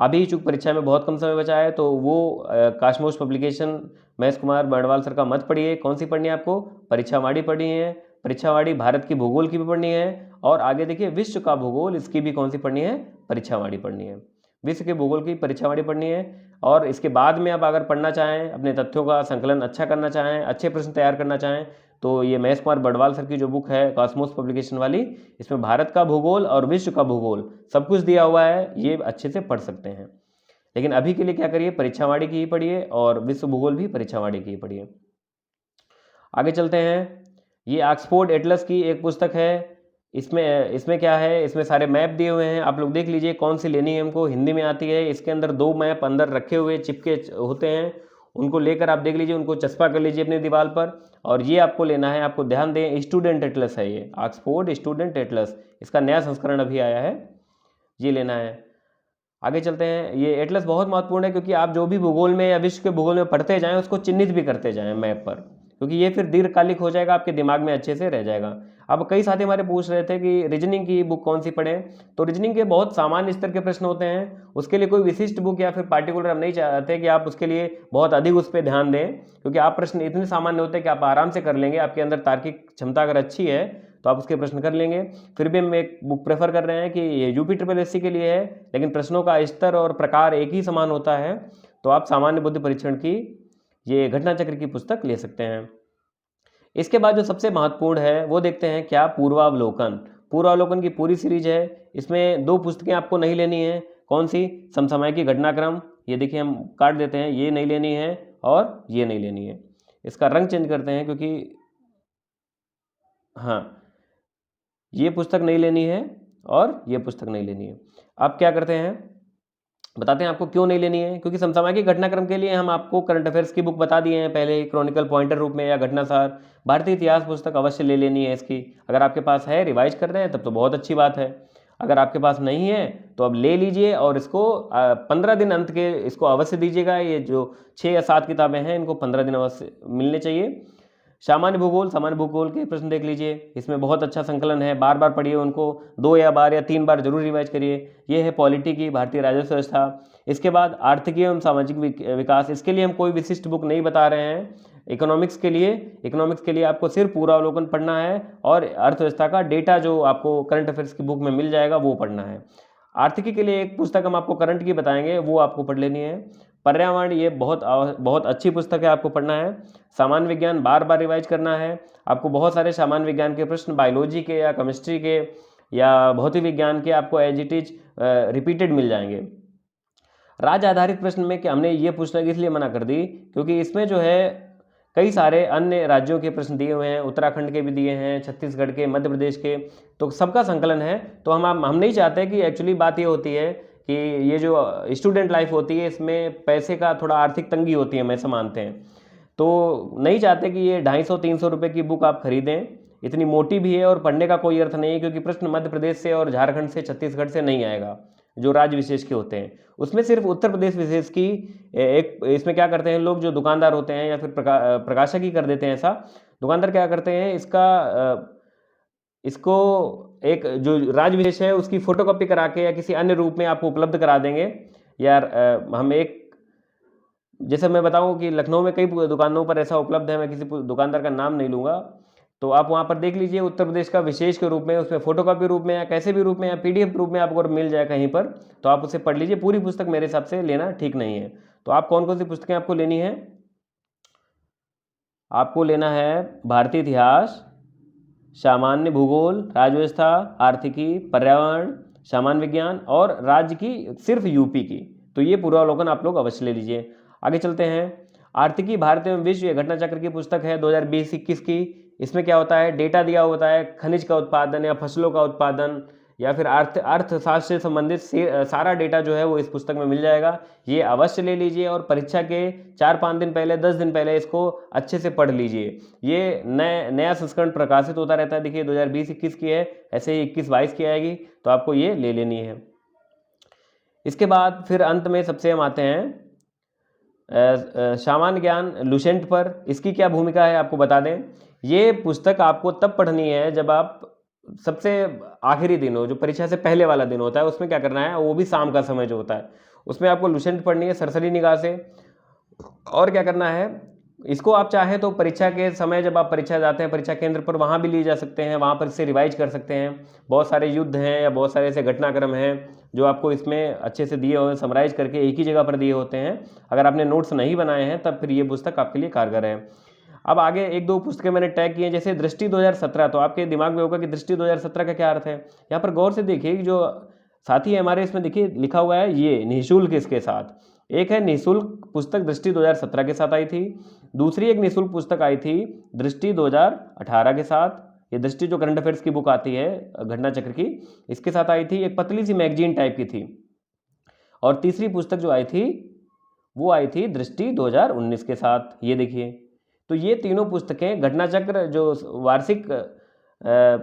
[SPEAKER 1] अभी चूंकि परीक्षा में बहुत कम समय बचा है, तो वो Cosmos publication Mahesh Kumar Barnwal sir का मत पढ़िए। कौन सी पढ़नी है आपको? परीक्षावाणी पढ़नी है। परीक्षावाणी भारत की भूगोल की भी पढ़नी है, और आगे देखिए विश्व का भूगोल, इसकी भी कौन सी पढ़नी है? परीक्षावाणी पढ़नी है। विश्व के भूगोल की परीक्षावाणी पढ़नी है। और इसके बाद में आप अगर पढ़ना चाहें, अपने तथ्यों का संकलन अच्छा करना चाहें, अच्छे प्रश्न तैयार करना चाहें, तो ये महेश कुमार बर्णवाल सर की जो बुक है कॉस्मोस पब्लिकेशन वाली, इसमें भारत का भूगोल और विश्व का भूगोल सब कुछ दिया हुआ है, ये अच्छे से पढ़ सकते हैं। लेकिन अभी के लिए क्या करिए, परीक्षावाणी की ही पढ़िए, और विश्व भूगोल भी परीक्षावाणी की ही पढ़िए। आगे चलते हैं, ये ऑक्सफोर्ड एटलस की एक पुस्तक है। इसमें क्या है, इसमें सारे मैप दिए हुए हैं, आप लोग देख लीजिए कौन सी लेनी है हमको। हिंदी में आती है, इसके अंदर 2 मैप अंदर रखे हुए चिपके होते हैं, उनको लेकर आप देख लीजिए, उनको चस्पा कर लीजिए अपनी दीवार पर। और ये आपको लेना है, आपको ध्यान दें, स्टूडेंट एटलस है ये, ऑक्सफोर्ड स्टूडेंट एटलस, इसका नया संस्करण अभी आया है, ये लेना है। आगे चलते हैं, ये एटलस बहुत महत्वपूर्ण है, क्योंकि आप जो भी भूगोल में या विश्व के भूगोल में पढ़ते जाएं, उसको चिन्हित भी करते जाएं मैप पर। क्योंकि ये फिर दीर्घकालिक हो जाएगा, आपके दिमाग में अच्छे से रह जाएगा। अब कई साथी हमारे पूछ रहे थे कि रीजनिंग की बुक कौन सी पढ़ें, तो रीजनिंग के बहुत सामान्य स्तर के प्रश्न होते हैं, उसके लिए कोई विशिष्ट बुक या फिर पार्टिकुलर हम नहीं चाहते कि आप उसके लिए बहुत अधिक उस पर ध्यान दें, क्योंकि आप प्रश्न इतने सामान्य होते हैं कि आप आराम से कर लेंगे। आपके अंदर तार्किक क्षमता अगर अच्छी है तो आप उसके प्रश्न कर लेंगे। फिर भी हम एक बुक प्रेफर कर रहे हैं कि ये यूपी ट्रिपल एससी के लिए है, लेकिन प्रश्नों का स्तर और प्रकार एक ही समान होता है, तो आप सामान्य बुद्धि परीक्षण की ये घटना चक्र की पुस्तक ले सकते हैं। इसके बाद जो सबसे महत्वपूर्ण है वो देखते हैं, क्या पूर्वावलोकन। पूर्वावलोकन की पूरी सीरीज है, इसमें 2 पुस्तकें आपको नहीं लेनी है। कौन सी? समसामयिकी घटनाक्रम, ये देखिए हम काट देते हैं, ये नहीं लेनी है और ये नहीं लेनी है। इसका रंग चेंज करते हैं क्योंकि हाँ, ये पुस्तक नहीं लेनी है और ये पुस्तक नहीं लेनी है। अब क्या करते हैं, बताते हैं आपको क्यों नहीं लेनी है। क्योंकि समसामयिक घटनाक्रम के लिए हम आपको करंट अफेयर्स की बुक बता दिए हैं पहले ही, क्रॉनिकल पॉइंटर रूप में या घटनासार। भारतीय इतिहास पुस्तक अवश्य ले लेनी है इसकी। अगर आपके पास है, रिवाइज कर रहे हैं, तब तो बहुत अच्छी बात है। अगर आपके पास नहीं है तो अब ले लीजिए और इसको 15 दिन अंत के इसको अवश्य दीजिएगा। ये जो 6 या 7 किताबें हैं, इनको 15 दिन अवश्य मिलने चाहिए। सामान्य भूगोल के प्रश्न देख लीजिए, इसमें बहुत अच्छा संकलन है, बार बार पढ़िए उनको, 2 या बार या 3 बार जरूर रिवाइज करिए। ये है पॉलिटी की, भारतीय राजस्व व्यवस्था। इसके बाद आर्थिक एवं सामाजिक विकास, इसके लिए हम कोई विशिष्ट बुक नहीं बता रहे हैं। इकोनॉमिक्स के लिए आपको सिर्फ पूर्वावलोकन पढ़ना है और अर्थव्यवस्था का डेटा जो आपको करंट अफेयर्स की बुक में मिल जाएगा वो पढ़ना है। आर्थिकी के लिए एक पुस्तक हम आपको करंट की बताएंगे, वो आपको पढ़ लेनी है। पर्यावरण, ये बहुत अच्छी पुस्तक है, आपको पढ़ना है। सामान्य विज्ञान बार बार रिवाइज करना है। आपको बहुत सारे सामान्य विज्ञान के प्रश्न बायोलॉजी के या केमिस्ट्री के या भौतिक विज्ञान के आपको एज इट इज रिपीटेड मिल जाएंगे। राज्य आधारित प्रश्न में कि हमने ये पुस्तक इसलिए मना कर दी क्योंकि इसमें जो है कई सारे अन्य राज्यों के प्रश्न दिए हुए हैं, उत्तराखंड के भी दिए हैं, छत्तीसगढ़ के, मध्य प्रदेश के, तो सबका संकलन है। तो हम नहीं चाहते कि एक्चुअली बात ये होती है कि ये जो स्टूडेंट लाइफ होती है इसमें पैसे का थोड़ा आर्थिक तंगी होती है, हम ऐसा मानते हैं। तो नहीं चाहते कि ये 250-300 रुपये की बुक आप खरीदें, इतनी मोटी भी है और पढ़ने का कोई अर्थ नहीं है, क्योंकि प्रश्न मध्य प्रदेश से और झारखंड से, छत्तीसगढ़ से नहीं आएगा, जो राज्य विशेष के होते हैं। उसमें सिर्फ उत्तर प्रदेश विशेष की एक, इसमें क्या करते हैं लोग जो दुकानदार होते हैं या फिर प्रकाशक ही कर देते हैं ऐसा। दुकानदार क्या करते हैं, इसको एक जो राज्य विशेष है उसकी फोटोकॉपी करा के या किसी अन्य रूप में आपको उपलब्ध करा देंगे। यार हम एक, जैसे मैं बताऊं कि लखनऊ में कई दुकानों पर ऐसा उपलब्ध है, मैं किसी दुकानदार का नाम नहीं लूँगा, तो आप वहाँ पर देख लीजिए उत्तर प्रदेश का विशेष के रूप में, उसमें फोटोकॉपी रूप में या कैसे भी रूप में या पीडीएफ रूप में आपको अगर मिल जाए कहीं पर, तो आप उसे पढ़ लीजिए। पूरी पुस्तक मेरे हिसाब से लेना ठीक नहीं है। तो आप कौन कौन सी पुस्तकें आपको लेनी है? आपको लेना है भारतीय इतिहास, सामान्य भूगोल, राज्य व्यवस्था, आर्थिकी, पर्यावरण, सामान्य विज्ञान और राज्य की सिर्फ यूपी की। तो ये पूर्वावलोकन आप लोग अवश्य ले लीजिए। आगे चलते हैं। आर्थिकी भारत एवं विश्व, ये घटना चक्र की पुस्तक है 2020-21 की। इसमें क्या होता है, डेटा दिया होता है, खनिज का उत्पादन या फसलों का उत्पादन या फिर अर्थशास्त्र से संबंधित सारा डेटा जो है वो इस पुस्तक में मिल जाएगा। ये अवश्य ले लीजिए और परीक्षा के 4-5 दिन पहले, 10 दिन पहले इसको अच्छे से पढ़ लीजिए। ये नया संस्करण प्रकाशित होता रहता है। देखिए 2020-21 की है, ऐसे ही 21-22 की आएगी, तो आपको ये ले लेनी है। इसके बाद फिर अंत में सबसे हम आते हैं सामान्य ज्ञान लुसेंट पर। इसकी क्या भूमिका है आपको बता दें। ये पुस्तक आपको तब पढ़नी है जब आप सबसे आखिरी दिन हो, जो परीक्षा से पहले वाला दिन होता है, उसमें क्या करना है, वो भी शाम का समय जो होता है, उसमें आपको लुसेंट पढ़नी है सरसरी निगाह से। और क्या करना है, इसको आप चाहें तो परीक्षा के समय जब आप परीक्षा जाते हैं परीक्षा केंद्र पर, वहाँ भी लिए जा सकते हैं, वहाँ पर इसे रिवाइज कर सकते हैं। बहुत सारे युद्ध हैं या बहुत सारे ऐसे घटनाक्रम हैं जो आपको इसमें अच्छे से दिए हुए हैं, समराइज करके एक ही जगह पर दिए होते हैं। अगर आपने नोट्स नहीं बनाए हैं तब फिर ये पुस्तक आपके लिए कारगर है। अब आगे 1-2 पुस्तकें मैंने टैग की हैं, जैसे दृष्टि 2017। तो आपके दिमाग में होगा कि दृष्टि 2017 का क्या अर्थ है। यहाँ पर गौर से देखिए, जो साथी है हमारे, इसमें देखिए लिखा हुआ है ये निःशुल्क इसके साथ। एक है निःशुल्क पुस्तक दृष्टि 2017 के साथ आई थी, दूसरी एक निःशुल्क पुस्तक आई थी दृष्टि 2018 के साथ। ये दृष्टि जो करंट अफेयर्स की बुक आती है घटना चक्र की, इसके साथ आई थी। एक पतली सी मैगजीन टाइप की थी। और तीसरी पुस्तक जो आई थी वो आई थी दृष्टि 2019 के साथ। ये देखिए, तो ये तीनों पुस्तकें घटना चक्र जो वार्षिक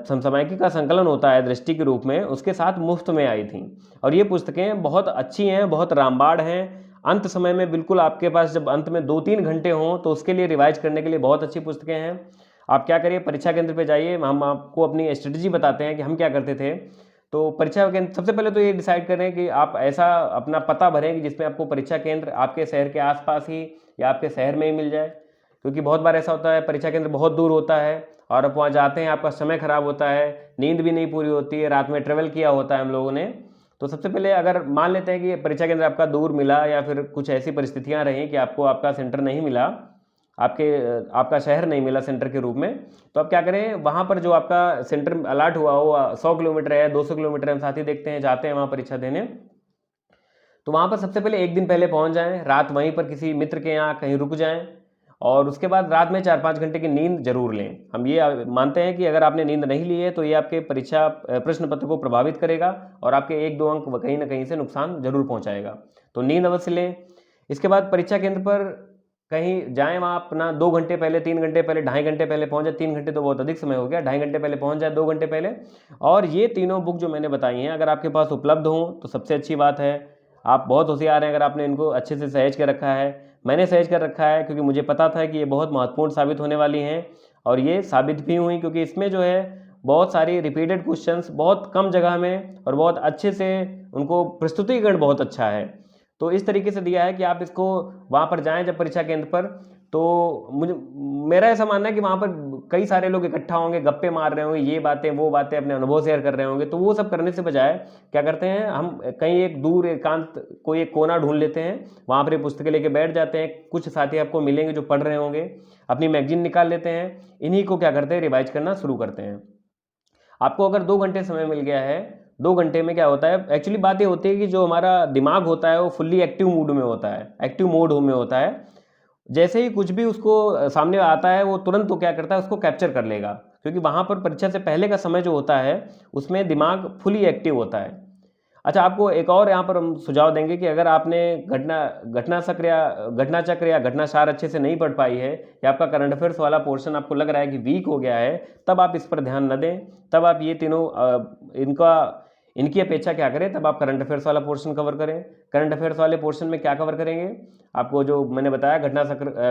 [SPEAKER 1] समसामयिकी का संकलन होता है दृष्टि के रूप में, उसके साथ मुफ्त में आई थी। और ये पुस्तकें बहुत अच्छी हैं, बहुत रामबाण हैं। अंत समय में बिल्कुल आपके पास जब अंत में 2-3 घंटे हों तो उसके लिए रिवाइज करने के लिए बहुत अच्छी पुस्तकें हैं। आप क्या करिए, परीक्षा केंद्र पे जाइए, हम आपको अपनी स्ट्रेटजी बताते हैं कि हम क्या करते थे। तो परीक्षा केंद्र सबसे पहले तो ये डिसाइड करें कि आप ऐसा अपना पता भरें कि जिसमें आपको परीक्षा केंद्र आपके शहर के आसपास ही या आपके शहर में ही मिल जाए, क्योंकि बहुत बार ऐसा होता है परीक्षा केंद्र बहुत दूर होता है और आप वहाँ जाते हैं, आपका समय खराब होता है, नींद भी नहीं पूरी होती है, रात में ट्रेवल किया होता है हम लोगों ने। तो सबसे पहले अगर मान लेते हैं कि परीक्षा केंद्र आपका दूर मिला या फिर कुछ ऐसी परिस्थितियां रहीं कि आपको आपका सेंटर नहीं मिला, आपका शहर नहीं मिला सेंटर के रूप में, तो आप क्या करें, वहाँ पर जो आपका सेंटर अलॉट हुआ हो 100 किलोमीटर है, 200 किलोमीटर हम साथ ही देखते हैं, जाते हैं वहाँ परीक्षा देने, तो वहाँ पर सबसे पहले एक दिन पहले पहुँच जाएं, रात वहीं पर किसी मित्र के यहाँ कहीं रुक जाएं और उसके बाद रात में 4-5 घंटे की नींद जरूर लें। हम ये मानते हैं कि अगर आपने नींद नहीं ली है तो ये आपके परीक्षा प्रश्न पत्र को प्रभावित करेगा और आपके 1-2 अंक कहीं ना कहीं से नुकसान जरूर पहुंचाएगा। तो नींद अवश्य लें। इसके बाद परीक्षा केंद्र पर कहीं जाएं, वहाँ अपना 2 घंटे पहले, 3 घंटे पहले, 2.5 घंटे पहले पहुँच जाए। 3 घंटे तो बहुत अधिक समय हो गया, 2.5 घंटे पहले पहुँच जाए, 2 घंटे पहले। और ये तीनों बुक जो मैंने बताई हैं अगर आपके पास उपलब्ध हों तो सबसे अच्छी बात है, आप बहुत होशियार हैं अगर आपने इनको अच्छे से सहेज कर रखा है। मैंने सहेज कर रखा है क्योंकि मुझे पता था कि ये बहुत महत्वपूर्ण साबित होने वाली हैं और ये साबित भी हुई, क्योंकि इसमें जो है बहुत सारी रिपीटेड क्वेश्चंस बहुत कम जगह में और बहुत अच्छे से उनको प्रस्तुतिकरण बहुत अच्छा है। तो इस तरीके से दिया है कि आप इसको वहाँ पर जाएं जब परीक्षा केंद्र पर, तो मेरा ऐसा मानना है कि वहाँ पर कई सारे लोग इकट्ठा होंगे, गप्पे मार रहे होंगे, ये बातें वो बातें अपने अनुभव शेयर कर रहे होंगे, तो वो सब करने से बजाय क्या करते हैं, हम कहीं एक दूर एकांत कोई एक कोना ढूंढ लेते हैं, वहाँ पर पुस्तकें लेके बैठ जाते हैं। कुछ साथी आपको मिलेंगे जो पढ़ रहे होंगे, अपनी मैगजीन निकाल लेते हैं, इन्हीं को क्या करते हैं, रिवाइज करना शुरू करते हैं। आपको अगर 2 घंटे समय मिल गया है, 2 घंटे में क्या होता है, एक्चुअली बात ये होती है कि जो हमारा दिमाग होता है वो फुल्ली एक्टिव मूड में होता है, एक्टिव मोड में होता है। जैसे ही कुछ भी उसको सामने आता है वो तुरंत तो क्या करता है, उसको कैप्चर कर लेगा, क्योंकि वहाँ पर परीक्षा से पहले का समय जो होता है उसमें दिमाग फुली एक्टिव होता है। अच्छा, आपको एक और यहाँ पर हम सुझाव देंगे कि अगर आपने घटना चक्र या घटना सार अच्छे से नहीं पढ़ पाई है या आपका करंट अफेयर्स वाला पोर्शन आपको लग रहा है कि वीक हो गया है, तब आप इस पर ध्यान न दें। तब आप ये तीनों इनकी अपेक्षा क्या करें, तब आप करंट अफेयर्स वाला पोर्शन कवर करें। करंट अफेयर्स वाले पोर्शन में क्या कवर करेंगे, आपको जो मैंने बताया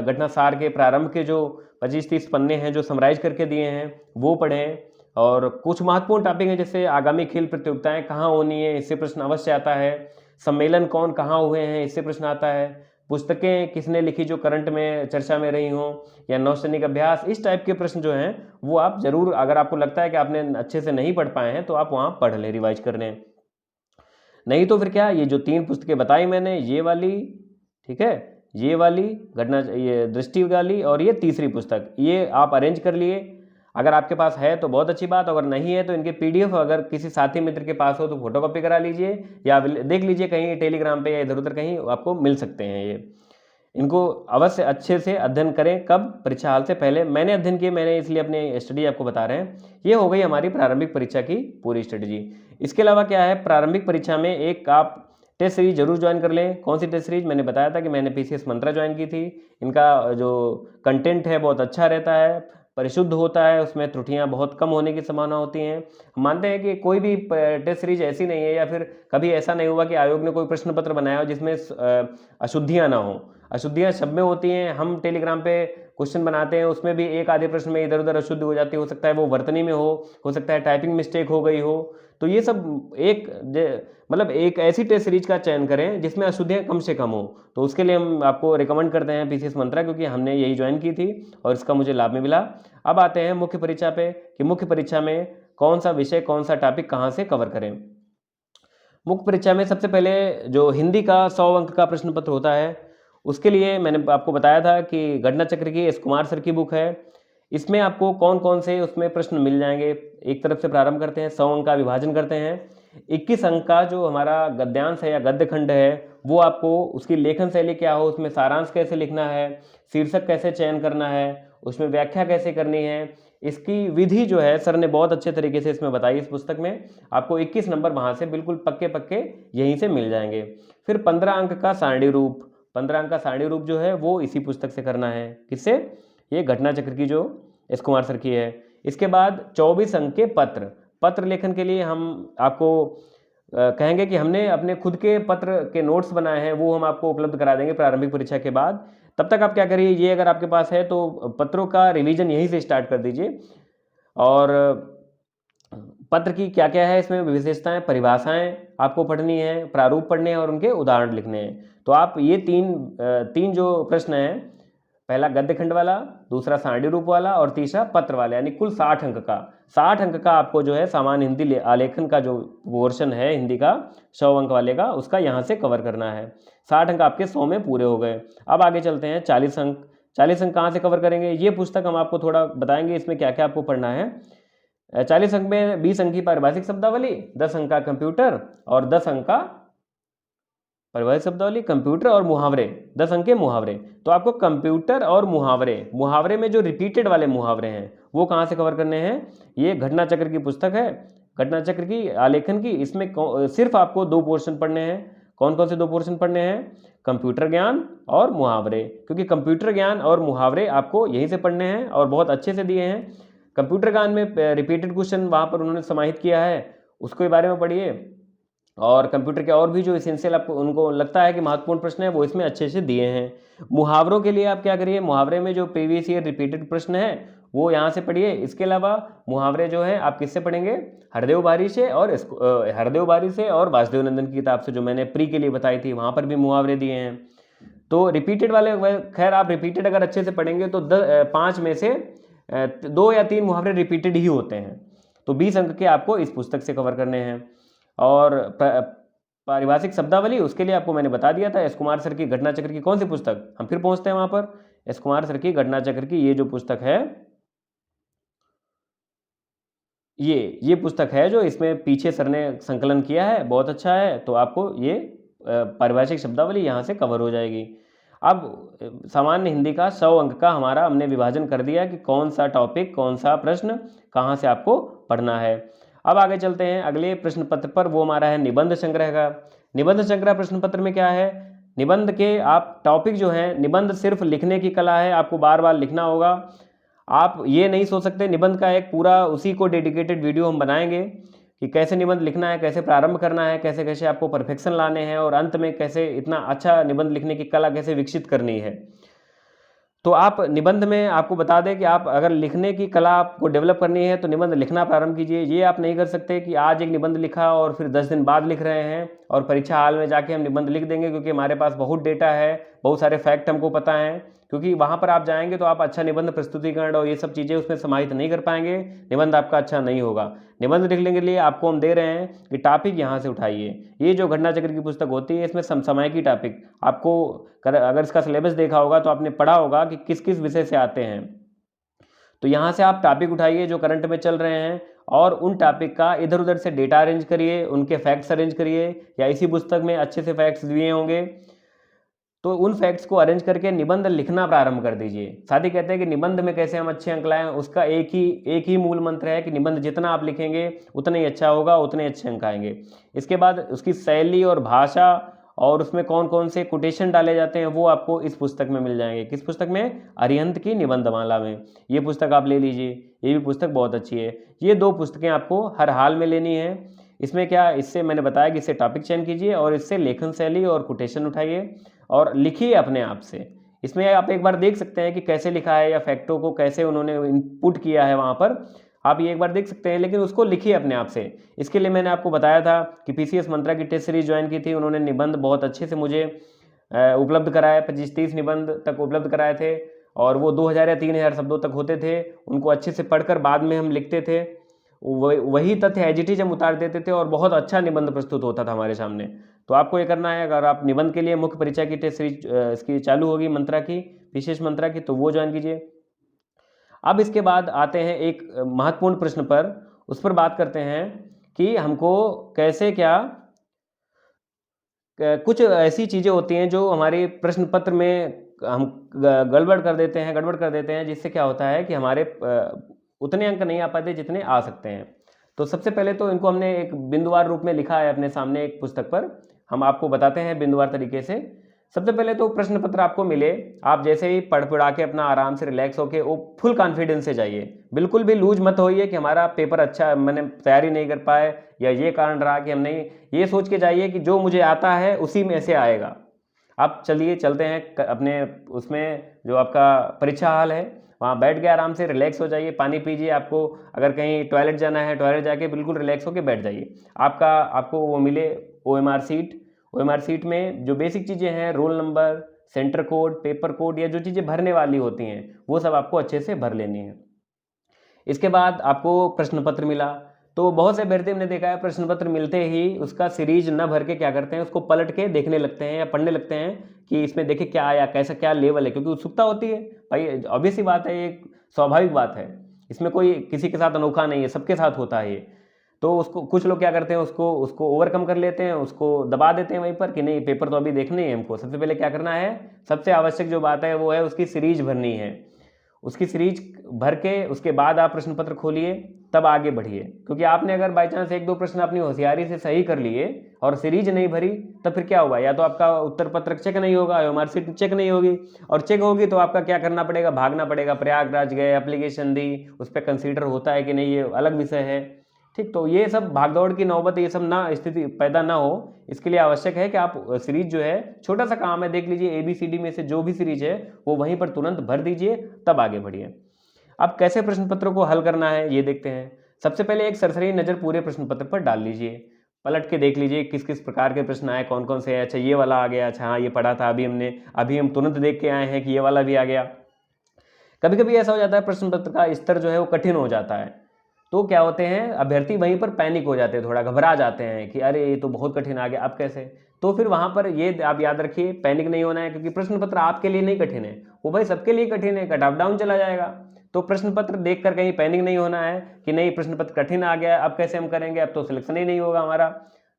[SPEAKER 1] घटना सार के प्रारंभ के जो 25-30 पन्ने हैं जो समराइज करके दिए हैं वो पढ़ें। और कुछ महत्वपूर्ण टॉपिक हैं जैसे आगामी खेल प्रतियोगिताएं कहाँ होनी है, इससे प्रश्न अवश्य आता है। सम्मेलन कौन कहाँ हुए हैं, इससे प्रश्न आता है। पुस्तकें किसने लिखी जो करंट में चर्चा में रही हों, या नौसैनिक अभ्यास, इस टाइप के प्रश्न जो हैं वो आप जरूर, अगर आपको लगता है कि आपने अच्छे से नहीं पढ़ पाए हैं तो आप वहाँ पढ़ लें, रिवाइज कर लें। नहीं तो फिर क्या, ये जो 3 पुस्तकें बताई मैंने, ये वाली, ठीक है, ये वाली ये दृष्टि वाली और ये तीसरी पुस्तक, ये आप अरेंज कर लिए। अगर आपके पास है तो बहुत अच्छी बात, अगर नहीं है तो इनके पीडीएफ अगर किसी साथी मित्र के पास हो तो फोटोकॉपी करा लीजिए या देख लीजिए कहीं टेलीग्राम पे या इधर उधर कहीं आपको मिल सकते हैं। ये इनको अवश्य अच्छे से अध्ययन करें। कब, परीक्षा हाल से पहले। मैंने अध्ययन किए, मैंने इसलिए अपनी स्टडी आपको बता रहे हैं। ये हो गई हमारी प्रारंभिक परीक्षा की पूरी स्ट्रेटजी। इसके अलावा क्या है, प्रारंभिक परीक्षा में एक आप टेस्ट सीरीज जरूर ज्वाइन कर लें। कौन सी टेस्ट सीरीज, मैंने बताया था कि मैंने पीसीएस मंत्रा ज्वाइन की थी। इनका जो कंटेंट है बहुत अच्छा रहता है, परिशुद्ध होता है, उसमें त्रुटियां बहुत कम होने की संभावना होती हैं। हम मानते हैं कि कोई भी टेस्ट सीरीज ऐसी नहीं है या फिर कभी ऐसा नहीं हुआ कि आयोग ने कोई प्रश्न पत्र बनाया हो जिसमें अशुद्धियां ना हो। अशुद्धियां सब में होती हैं। हम टेलीग्राम पे क्वेश्चन बनाते हैं, उसमें भी एक आधे प्रश्न में इधर उधर अशुद्धि हो जाती है। हो सकता है वो वर्तनी में हो सकता है टाइपिंग मिस्टेक हो गई हो। तो ये सब एक ऐसी टेस्ट सीरीज का चयन करें जिसमें अशुद्धियां कम से कम हो। तो उसके लिए हम आपको रिकमेंड करते हैं पीसीएस मंत्रा, क्योंकि हमने यही ज्वाइन की थी और इसका मुझे लाभ में मिला। अब आते हैं मुख्य परीक्षा पे कि मुख्य परीक्षा में कौन सा विषय, कौन सा टॉपिक कहाँ से कवर करें। मुख्य परीक्षा में सबसे पहले जो हिंदी का 100 अंक का प्रश्न पत्र होता है, उसके लिए मैंने आपको बताया था कि घटना चक्र की एस कुमार सर की बुक है। इसमें आपको कौन कौन से उसमें प्रश्न मिल जाएंगे। एक तरफ से प्रारंभ करते हैं, 100 अंक का विभाजन करते हैं। 21 अंक का जो हमारा गद्यांश है या गद्य खंड है, वो आपको उसकी लेखन शैली क्या हो, उसमें सारांश कैसे लिखना है, शीर्षक कैसे चयन करना है, उसमें व्याख्या कैसे करनी है, इसकी विधि जो है सर ने बहुत अच्छे तरीके से इसमें बताई। इस पुस्तक में आपको 21 नंबर वहाँ से बिल्कुल पक्के पक्के यहीं से मिल जाएंगे। फिर 15 अंक का सारणी रूप, 15 अंक का सारणी रूप जो है वो इसी पुस्तक से करना है। किससे, ये घटना चक्र की जो एस कुमार सर की है। इसके बाद 24 अंक के पत्र लेखन के लिए हम आपको कहेंगे कि हमने अपने खुद के पत्र के नोट्स बनाए हैं, वो हम आपको उपलब्ध करा देंगे प्रारंभिक परीक्षा के बाद। तब तक आप क्या करिए, ये अगर आपके पास है तो पत्रों का रिवीजन यहीं से स्टार्ट कर दीजिए। और पत्र की क्या क्या है, इसमें विशेषताएं, परिभाषाएं आपको पढ़नी है, प्रारूप पढ़ने हैं और उनके उदाहरण लिखने हैं। तो आप ये तीन जो प्रश्न हैं, पहला गद्य खंड वाला, दूसरा सारणी रूप वाला और तीसरा पत्र वाला, यानी कुल 60 अंक का 60 अंक का आपको जो है सामान्य हिंदी आलेखन का जो पोर्शन है हिंदी का 100 अंक वाले का, उसका यहाँ से कवर करना है। 60 अंक आपके 100 में पूरे हो गए। अब आगे चलते हैं 40 अंक। 40 अंक कहाँ से कवर करेंगे, ये पुस्तक हम आपको थोड़ा बताएंगे इसमें क्या क्या आपको पढ़ना है। 40 अंक में 20 अंक की पारिभाषिक शब्दावली, 10 अंक का कंप्यूटर और 10 अंक का पारिभाषिक शब्दावली, कंप्यूटर और मुहावरे, 10 अंक के मुहावरे। तो आपको कंप्यूटर और मुहावरे में जो रिपीटेड वाले मुहावरे हैं वो कहाँ से कवर करने हैं। ये घटना चक्र की पुस्तक है, घटना चक्र की आलेखन की। इसमें सिर्फ आपको 2 पोर्शन पढ़ने हैं। कौन कौन से 2 पोर्शन पढ़ने हैं, कंप्यूटर ज्ञान और मुहावरे, क्योंकि कंप्यूटर ज्ञान और मुहावरे आपको यहीं से पढ़ने हैं और बहुत अच्छे से दिए हैं। कंप्यूटर ज्ञान में रिपीटेड क्वेश्चन वहाँ पर उन्होंने समाहित किया है, उसके बारे में पढ़िए। और कंप्यूटर के और भी जो एसेंशियल आपको उनको लगता है कि महत्वपूर्ण प्रश्न है वो इसमें अच्छे से दिए हैं। मुहावरों के लिए आप क्या करिए, मुहावरे में जो प्रीवियस ईयर रिपीटेड प्रश्न है वो यहाँ से पढ़िए। इसके अलावा मुहावरे जो है आप किससे पढ़ेंगे, हरदेव बारी से और वासुदेव नंदन की किताब से, जो मैंने प्री के लिए बताई थी, वहाँ पर भी मुहावरे दिए हैं। तो रिपीटेड वाले, खैर आप रिपीटेड अगर अच्छे से पढ़ेंगे तो 5 में से 2 या 3 मुहावरे रिपीटेड ही होते हैं। तो 20 अंक के आपको इस पुस्तक से कवर करने हैं। और पारिभाषिक शब्दावली, उसके लिए आपको मैंने बता दिया था, एस कुमार सर की घटना चक्र की कौन सी पुस्तक, हम फिर पहुंचते हैं वहां पर। एस कुमार सर की घटना चक्र की ये जो पुस्तक है, ये पुस्तक है जो इसमें पीछे सर ने संकलन किया है, बहुत अच्छा है। तो आपको ये पारिभाषिक शब्दावली यहाँ से कवर हो जाएगी। अब सामान्य हिंदी का 100 अंक का हमारा हमने विभाजन कर दिया कि कौन सा टॉपिक, कौन सा प्रश्न कहाँ से आपको पढ़ना है। अब आगे चलते हैं अगले प्रश्न पत्र पर, वो हमारा है निबंध संग्रह का। निबंध संग्रह प्रश्न पत्र में क्या है, निबंध के आप टॉपिक जो है, निबंध सिर्फ लिखने की कला है, आपको बार बार लिखना होगा। आप ये नहीं सोच सकते, निबंध का एक पूरा उसी को डेडिकेटेड वीडियो हम बनाएंगे कि कैसे निबंध लिखना है, कैसे प्रारंभ करना है, कैसे कैसे आपको परफेक्शन लाने हैं और अंत में कैसे इतना अच्छा निबंध लिखने की कला कैसे विकसित करनी है। तो आप निबंध में आपको बता दें कि आप अगर लिखने की कला आपको डेवलप करनी है तो निबंध लिखना प्रारंभ कीजिए। ये आप नहीं कर सकते कि आज एक निबंध लिखा और फिर 10 दिन बाद लिख रहे हैं और परीक्षा हाल में जाके हम निबंध लिख देंगे, क्योंकि हमारे पास बहुत डेटा है, बहुत सारे फैक्ट हमको पता हैं। क्योंकि वहाँ पर आप जाएंगे तो आप अच्छा निबंध प्रस्तुतिकरण और ये सब चीज़ें उसमें समाहित नहीं कर पाएंगे, निबंध आपका अच्छा नहीं होगा। निबंध लिखने के लिए आपको हम दे रहे हैं कि टॉपिक यहाँ से उठाइए। ये जो घटना चक्र की पुस्तक होती है इसमें समसामयिकी टॉपिक आपको, अगर इसका सिलेबस देखा होगा तो आपने पढ़ा होगा कि किस किस विषय से आते हैं। तो यहाँ से आप टॉपिक उठाइए जो करंट में चल रहे हैं और उन टॉपिक का इधर उधर से डेटा अरेंज करिए, उनके फैक्ट्स अरेंज करिए, या इसी पुस्तक में अच्छे से फैक्ट्स दिए होंगे तो उन फैक्ट्स को अरेंज करके निबंध लिखना प्रारंभ कर दीजिए। साथ ही कहते हैं कि निबंध में कैसे हम अच्छे अंक लाएं, उसका एक ही मूल मंत्र है कि निबंध जितना आप लिखेंगे उतना ही अच्छा होगा, उतने अच्छे अंक आएंगे। इसके बाद उसकी शैली और भाषा और उसमें कौन कौन से कोटेशन डाले जाते हैं वो आपको इस पुस्तक में मिल जाएंगे। किस पुस्तक में, अरिहंत की निबंधमाला में। ये पुस्तक आप ले लीजिए, ये भी पुस्तक बहुत अच्छी है। ये 2 पुस्तकें आपको हर हाल में लेनी है। इसमें क्या, इससे मैंने बताया कि इससे टॉपिक चयन कीजिए और इससे लेखन शैली और कोटेशन उठाइए और लिखिए अपने आप से। इसमें आप एक बार देख सकते हैं कि कैसे लिखा है या फैक्टों को कैसे उन्होंने इनपुट किया है, वहाँ पर आप ये एक बार देख सकते हैं, लेकिन उसको लिखिए अपने आप से। इसके लिए मैंने आपको बताया था कि पीसीएस मंत्रा की टेस्ट सीरीज ज्वाइन की थी, उन्होंने निबंध बहुत अच्छे से मुझे उपलब्ध कराया, 25-30 निबंध तक उपलब्ध कराए थे और वो 2000 या 3000 शब्दों तक होते थे। उनको अच्छे से पढ़कर बाद में हम लिखते थे, वही तथ्य एज इट इज हम उतार देते थे और बहुत अच्छा निबंध प्रस्तुत होता था हमारे सामने। तो आपको ये करना है, अगर आप निबंध के लिए मुख्य परीक्षा की टेस्ट सीरीज इसकी चालू होगी मंत्रा की, विशेष मंत्रा की, तो वो ज्वाइन कीजिए। अब इसके बाद आते हैं एक महत्वपूर्ण प्रश्न पर, उस पर बात करते हैं कि हमको कैसे क्या, कुछ ऐसी चीज़ें होती हैं जो हमारे प्रश्न पत्र में हम गड़बड़ कर देते हैं जिससे क्या होता है कि हमारे उतने अंक नहीं आ पाते जितने आ सकते हैं। तो सबसे पहले तो इनको हमने एक बिंदुवार रूप में लिखा है अपने सामने एक पुस्तक पर, हम आपको बताते हैं बिंदुवार तरीके से। सबसे पहले तो प्रश्न पत्र आपको मिले, आप जैसे ही पढ़ पढ़ा के अपना आराम से रिलैक्स होके वो फुल कॉन्फिडेंस से जाइए। बिल्कुल भी लूज मत होइए कि हमारा पेपर अच्छा मैंने तैयारी नहीं कर पाए या ये कारण रहा कि हम नहीं, ये सोच के जाइए कि जो मुझे आता है उसी में से आएगा। आप चलिए चलते हैं अपने उसमें जो आपका परीक्षा हॉल है वहाँ बैठ गए, आराम से रिलैक्स हो जाइए, पानी पीजिए। आपको अगर कहीं टॉयलेट जाना है टॉयलेट जाके बिल्कुल रिलैक्स होकर बैठ जाइए। आपको वो मिले OMR सीट। OMR सीट में जो बेसिक चीज़ें हैं, roll number, centre code, paper code या जो चीज़ें भरने वाली होती हैं वो सब आपको अच्छे से भर लेनी है। इसके बाद आपको प्रश्न पत्र मिला, तो बहुत से अभ्यर्थी हमने देखा है प्रश्न पत्र मिलते ही उसका सीरीज न भर के क्या करते हैं, उसको पलट के देखने लगते हैं या पढ़ने लगते हैं कि इसमें देखे क्या आया, कैसा क्या लेवल है, क्योंकि उत्सुकता होती है भाई, ऑब्वियस सी बात है, एक स्वाभाविक बात है, इसमें कोई किसी के साथ अनोखा नहीं है, सबके साथ होता है ये। तो उसको कुछ लोग क्या करते हैं, उसको उसको ओवरकम कर लेते हैं, उसको दबा देते हैं वहीं पर कि नहीं पेपर तो अभी देखने है हमको। सबसे पहले क्या करना है, सबसे आवश्यक जो बात है वो है उसकी सीरीज भरनी है। उसकी सीरीज भर के उसके बाद आप प्रश्न पत्र खोलिए, तब आगे बढ़िए। क्योंकि आपने अगर बाई चांस एक दो प्रश्न अपनी होशियारी से सही कर लिए और सीरीज नहीं भरी, तब फिर क्या होगा, या तो आपका उत्तर पत्र चेक नहीं होगा, OMR सीट चेक नहीं होगी, और चेक होगी तो आपका क्या करना पड़ेगा, भागना पड़ेगा, प्रयागराज गए, एप्लीकेशन दी, उस पर कंसीडर होता है कि नहीं, ये अलग विषय है। ठीक, तो ये सब भागदौड़ की नौबत, ये सब ना स्थिति पैदा ना हो, इसके लिए आवश्यक है कि आप सीरीज जो है, छोटा सा काम है, देख लीजिए ABCD में से जो भी सीरीज है वो वहीं पर तुरंत भर दीजिए, तब आगे बढ़िए। अब कैसे प्रश्न पत्रों को हल करना है ये देखते हैं। सबसे पहले एक सरसरी नज़र पूरे प्रश्न पत्र पर डाल लीजिए, पलट के देख लीजिए किस किस प्रकार के प्रश्न आए, कौन कौन से हैं। अच्छा ये वाला आ गया, अच्छा हाँ ये पढ़ा था अभी हम तुरंत देख के आए हैं कि ये वाला भी आ गया। कभी कभी ऐसा हो जाता है प्रश्न पत्र का स्तर जो है वो कठिन हो जाता है, तो क्या होते हैं अभ्यर्थी वहीं पर पैनिक हो जाते हैं, थोड़ा घबरा जाते हैं कि अरे ये तो बहुत कठिन आ गया, अब कैसे। तो फिर वहां पर ये आप याद रखिए, पैनिक नहीं होना है, क्योंकि प्रश्न पत्र आपके लिए नहीं कठिन है, वो भाई सबके लिए कठिन है, कट ऑफ डाउन चला जाएगा। तो प्रश्न पत्र देखकर कहीं पैनिक नहीं होना है कि नहीं प्रश्न पत्र कठिन आ गया, अब कैसे हम करेंगे, अब तो सिलेक्शन ही नहीं होगा हमारा।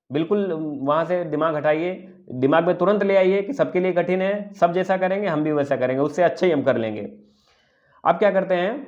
[SPEAKER 1] बिल्कुल वहां से दिमाग हटाइए, दिमाग में तुरंत ले आइए कि सबके लिए कठिन है, सब जैसा करेंगे हम भी वैसा करेंगे, उससे अच्छा ही हम कर लेंगे। अब क्या करते हैं,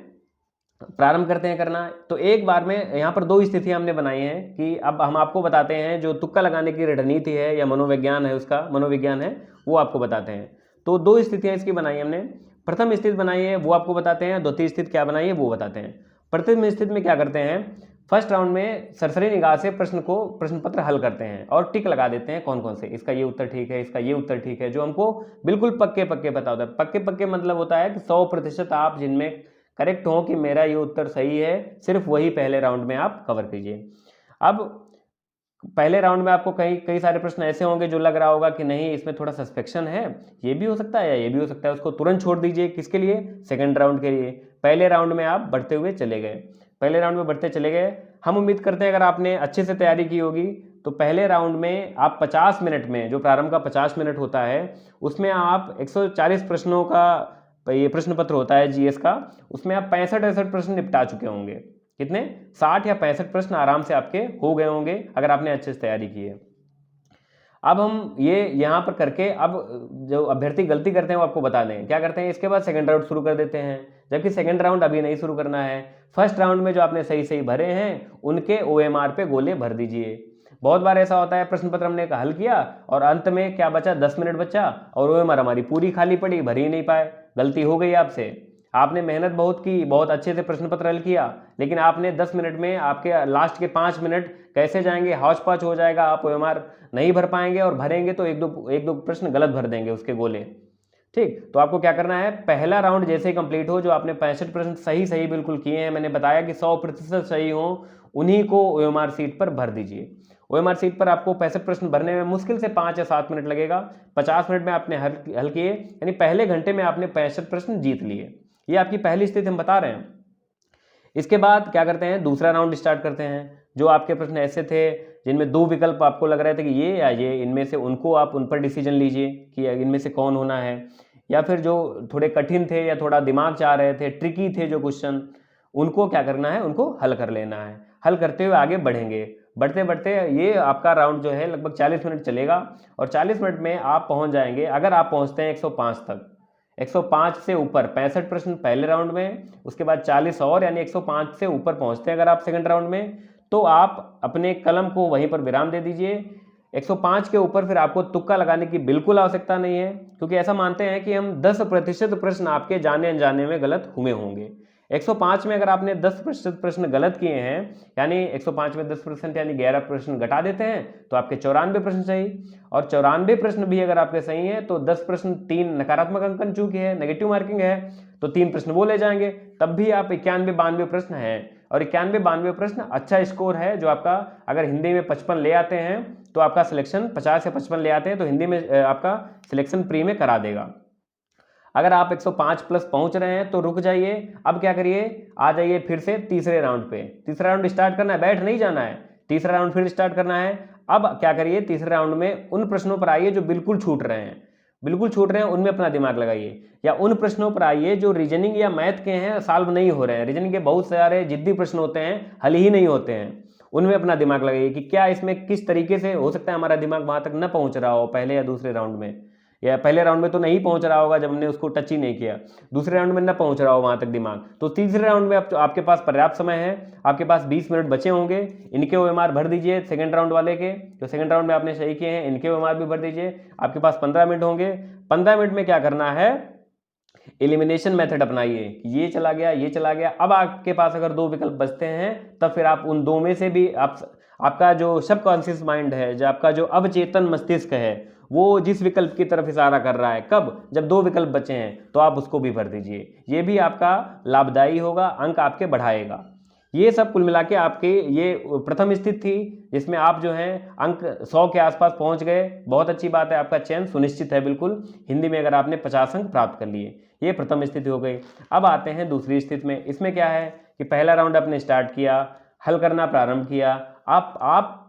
[SPEAKER 1] प्रारंभ करते हैं करना। तो एक बार में यहाँ पर दो स्थितियां हमने बनाई हैं कि अब हम आपको बताते हैं जो तुक्का लगाने की रणनीति है या मनोविज्ञान है, उसका मनोविज्ञान है वो आपको बताते हैं। तो दो स्थितियां इसकी बनाई हमने। प्रथम स्थिति बनाई है वो आपको बताते हैं, द्वितीय स्थिति क्या बनाई है वो बताते हैं। प्रथम स्थिति में क्या करते हैं, फर्स्ट राउंड में सरसरी निगाह से प्रश्न पत्र हल करते हैं और टिक लगा देते हैं कौन कौन से, इसका ये उत्तर ठीक है, इसका ये उत्तर ठीक है, जो हमको बिल्कुल पक्के पक्के पता होता है। पक्के पक्के मतलब होता है कि 100% आप जिनमें करेक्ट हो कि मेरा ये उत्तर सही है, सिर्फ वही पहले राउंड में आप कवर कीजिए। अब पहले राउंड में आपको कई सारे प्रश्न ऐसे होंगे जो लग रहा होगा कि नहीं इसमें थोड़ा सस्पेक्शन है, ये भी हो सकता है या ये भी हो सकता है, उसको तुरंत छोड़ दीजिए। किसके लिए, सेकंड राउंड के लिए। पहले राउंड में आप बढ़ते हुए चले गए, पहले राउंड में बढ़ते चले गए। हम उम्मीद करते हैं अगर आपने अच्छे से तैयारी की होगी तो पहले राउंड में आप 50 मिनट में, जो प्रारंभ का 50 मिनट होता है उसमें आप 140 प्रश्नों का ये प्रश्न पत्र होता है GS का, उसमें आप 65-68 प्रश्न निपटा चुके होंगे। कितने, 60 या 65 प्रश्न आराम से आपके हो गए होंगे अगर आपने अच्छे से तैयारी की है। अब हम ये यहाँ पर करके, अब जो अभ्यर्थी गलती करते हैं वो आपको बता दें क्या करते हैं, इसके बाद सेकंड राउंड शुरू कर देते हैं, जबकि सेकंड राउंड अभी नहीं शुरू करना है। फर्स्ट राउंड में जो आपने सही सही भरे हैं उनके OMR पे गोले भर दीजिए। बहुत बार ऐसा होता है प्रश्न पत्र हमने हल किया और अंत में क्या बचा, 10 मिनट बचा और OMR हमारी पूरी खाली पड़ी, भर ही नहीं पाए। गलती हो गई आपसे, आपने मेहनत बहुत की, बहुत अच्छे से प्रश्न पत्र हल किया, लेकिन आपने 10 मिनट में आपके लास्ट के 5 मिनट कैसे जाएंगे, हौच पौच हो जाएगा, आप OMR नहीं भर पाएंगे और भरेंगे तो एक दो प्रश्न गलत भर देंगे उसके गोले। ठीक, तो आपको क्या करना है, पहला राउंड जैसे ही कंप्लीट हो, जो आपने 65 प्रश्न सही सही बिल्कुल किए हैं, मैंने बताया कि 100% सही हो, उन्हीं को OMR सीट पर भर दीजिए। OMR सीट पर आपको 65 प्रश्न भरने में मुश्किल से 5 या 7 मिनट लगेगा। 50 मिनट में आपने हल किए, यानी पहले घंटे में आपने 65 प्रश्न जीत लिए। ये आपकी पहली स्थिति हम बता रहे हैं। इसके बाद क्या करते हैं, दूसरा राउंड स्टार्ट करते हैं। जो आपके प्रश्न ऐसे थे जिनमें दो विकल्प आपको लग रहे थे कि ये या ये, इनमें से उनको आप उन पर डिसीजन लीजिए कि इनमें से कौन होना है। या फिर जो थोड़े कठिन थे या थोड़ा दिमाग चाह रहे थे, ट्रिकी थे जो क्वेश्चन, उनको क्या करना है, उनको हल कर लेना है। हल करते हुए आगे बढ़ेंगे, बढ़ते बढ़ते ये आपका राउंड जो है लगभग 40 मिनट चलेगा और 40 मिनट में आप पहुंच जाएंगे, अगर आप पहुंचते हैं 105 तक, 105 से ऊपर 65 प्रश्न पहले राउंड में, उसके बाद 40 और, यानी 105 से ऊपर पहुंचते हैं अगर आप सेकंड राउंड में, तो आप अपने कलम को वहीं पर विराम दे दीजिए। 105 के ऊपर फिर आपको तुक्का लगाने की बिल्कुल आवश्यकता नहीं है, क्योंकि ऐसा मानते हैं कि हम 10% प्रश्न आपके जाने अनजाने में गलत हुए होंगे। 105 में अगर आपने 10% प्रश्न गलत किए हैं, यानी 105 में 10% यानी 11 प्रश्न घटा देते हैं, तो आपके 94 प्रश्न सही। और 94 प्रश्न भी अगर आपके सही हैं तो 10 प्रश्न 3 नकारात्मक अंकन चूकी है, नेगेटिव मार्किंग है, तो 3 प्रश्न वो ले जाएंगे, तब भी आप 91-92 प्रश्न है। और 91-92 प्रश्न अच्छा स्कोर है, जो आपका अगर हिंदी में 55 ले आते हैं तो आपका सिलेक्शन 50 या 55 ले आते हैं तो हिंदी में आपका सिलेक्शन प्री में करा देगा। अगर आप 105 प्लस पहुंच रहे हैं तो रुक जाइए, अब क्या करिए, आ जाइए फिर से तीसरे राउंड पे। तीसरा राउंड स्टार्ट करना है, बैठ नहीं जाना है, तीसरा राउंड फिर स्टार्ट करना है। अब क्या करिए, तीसरे राउंड में उन प्रश्नों पर आइए जो बिल्कुल छूट रहे हैं, बिल्कुल छूट रहे हैं उनमें अपना दिमाग लगाइए, या उन प्रश्नों पर आइए जो रीजनिंग या मैथ के हैं, सॉल्व नहीं हो रहे हैं। रीजनिंग के बहुत सारे जिद्दी प्रश्न होते हैं, हल ही नहीं होते हैं, उनमें अपना दिमाग लगाइए कि क्या इसमें किस तरीके से हो सकता है हमारा दिमाग वहां तक न पहुंच रहा हो पहले या दूसरे राउंड में, या पहले राउंड में तो नहीं पहुंच रहा होगा जब हमने उसको टच ही नहीं किया, दूसरे राउंड में न पहुंच रहा हो वहां तक दिमाग, तो तीसरे राउंड में आपके पास पर्याप्त समय है, आपके पास 20 मिनट बचे होंगे, इनके ओएमआर भर दीजिए सेकंड राउंड वाले के, जो सेकंड राउंड में आपने सही किए हैं इनके ओएमआर भी भर दीजिए। आपके पास 15 मिनट होंगे, 15 मिनट में क्या करना है, एलिमिनेशन मेथड अपनाइए, ये चला गया ये चला गया। अब आपके पास अगर 2 विकल्प बचते हैं तब फिर आप उन 2 में से भी आपका जो सबकॉन्शियस माइंड है, जो आपका जो अवचेतन मस्तिष्क है, वो जिस विकल्प की तरफ इशारा कर रहा है, कब, जब 2 विकल्प बचे हैं तो आप उसको भी भर दीजिए, ये भी आपका लाभदायी होगा, अंक आपके बढ़ाएगा। ये सब कुल मिला के आपके ये प्रथम स्थिति थी जिसमें आप जो है अंक 100 के आसपास पहुंच गए, बहुत अच्छी बात है, आपका चयन सुनिश्चित है बिल्कुल, हिंदी में अगर आपने 50 अंक प्राप्त कर लिए, ये प्रथम स्थिति हो गई। अब आते हैं दूसरी स्थिति में। इसमें क्या है कि पहला राउंड आपने स्टार्ट किया, हल करना प्रारंभ किया, आप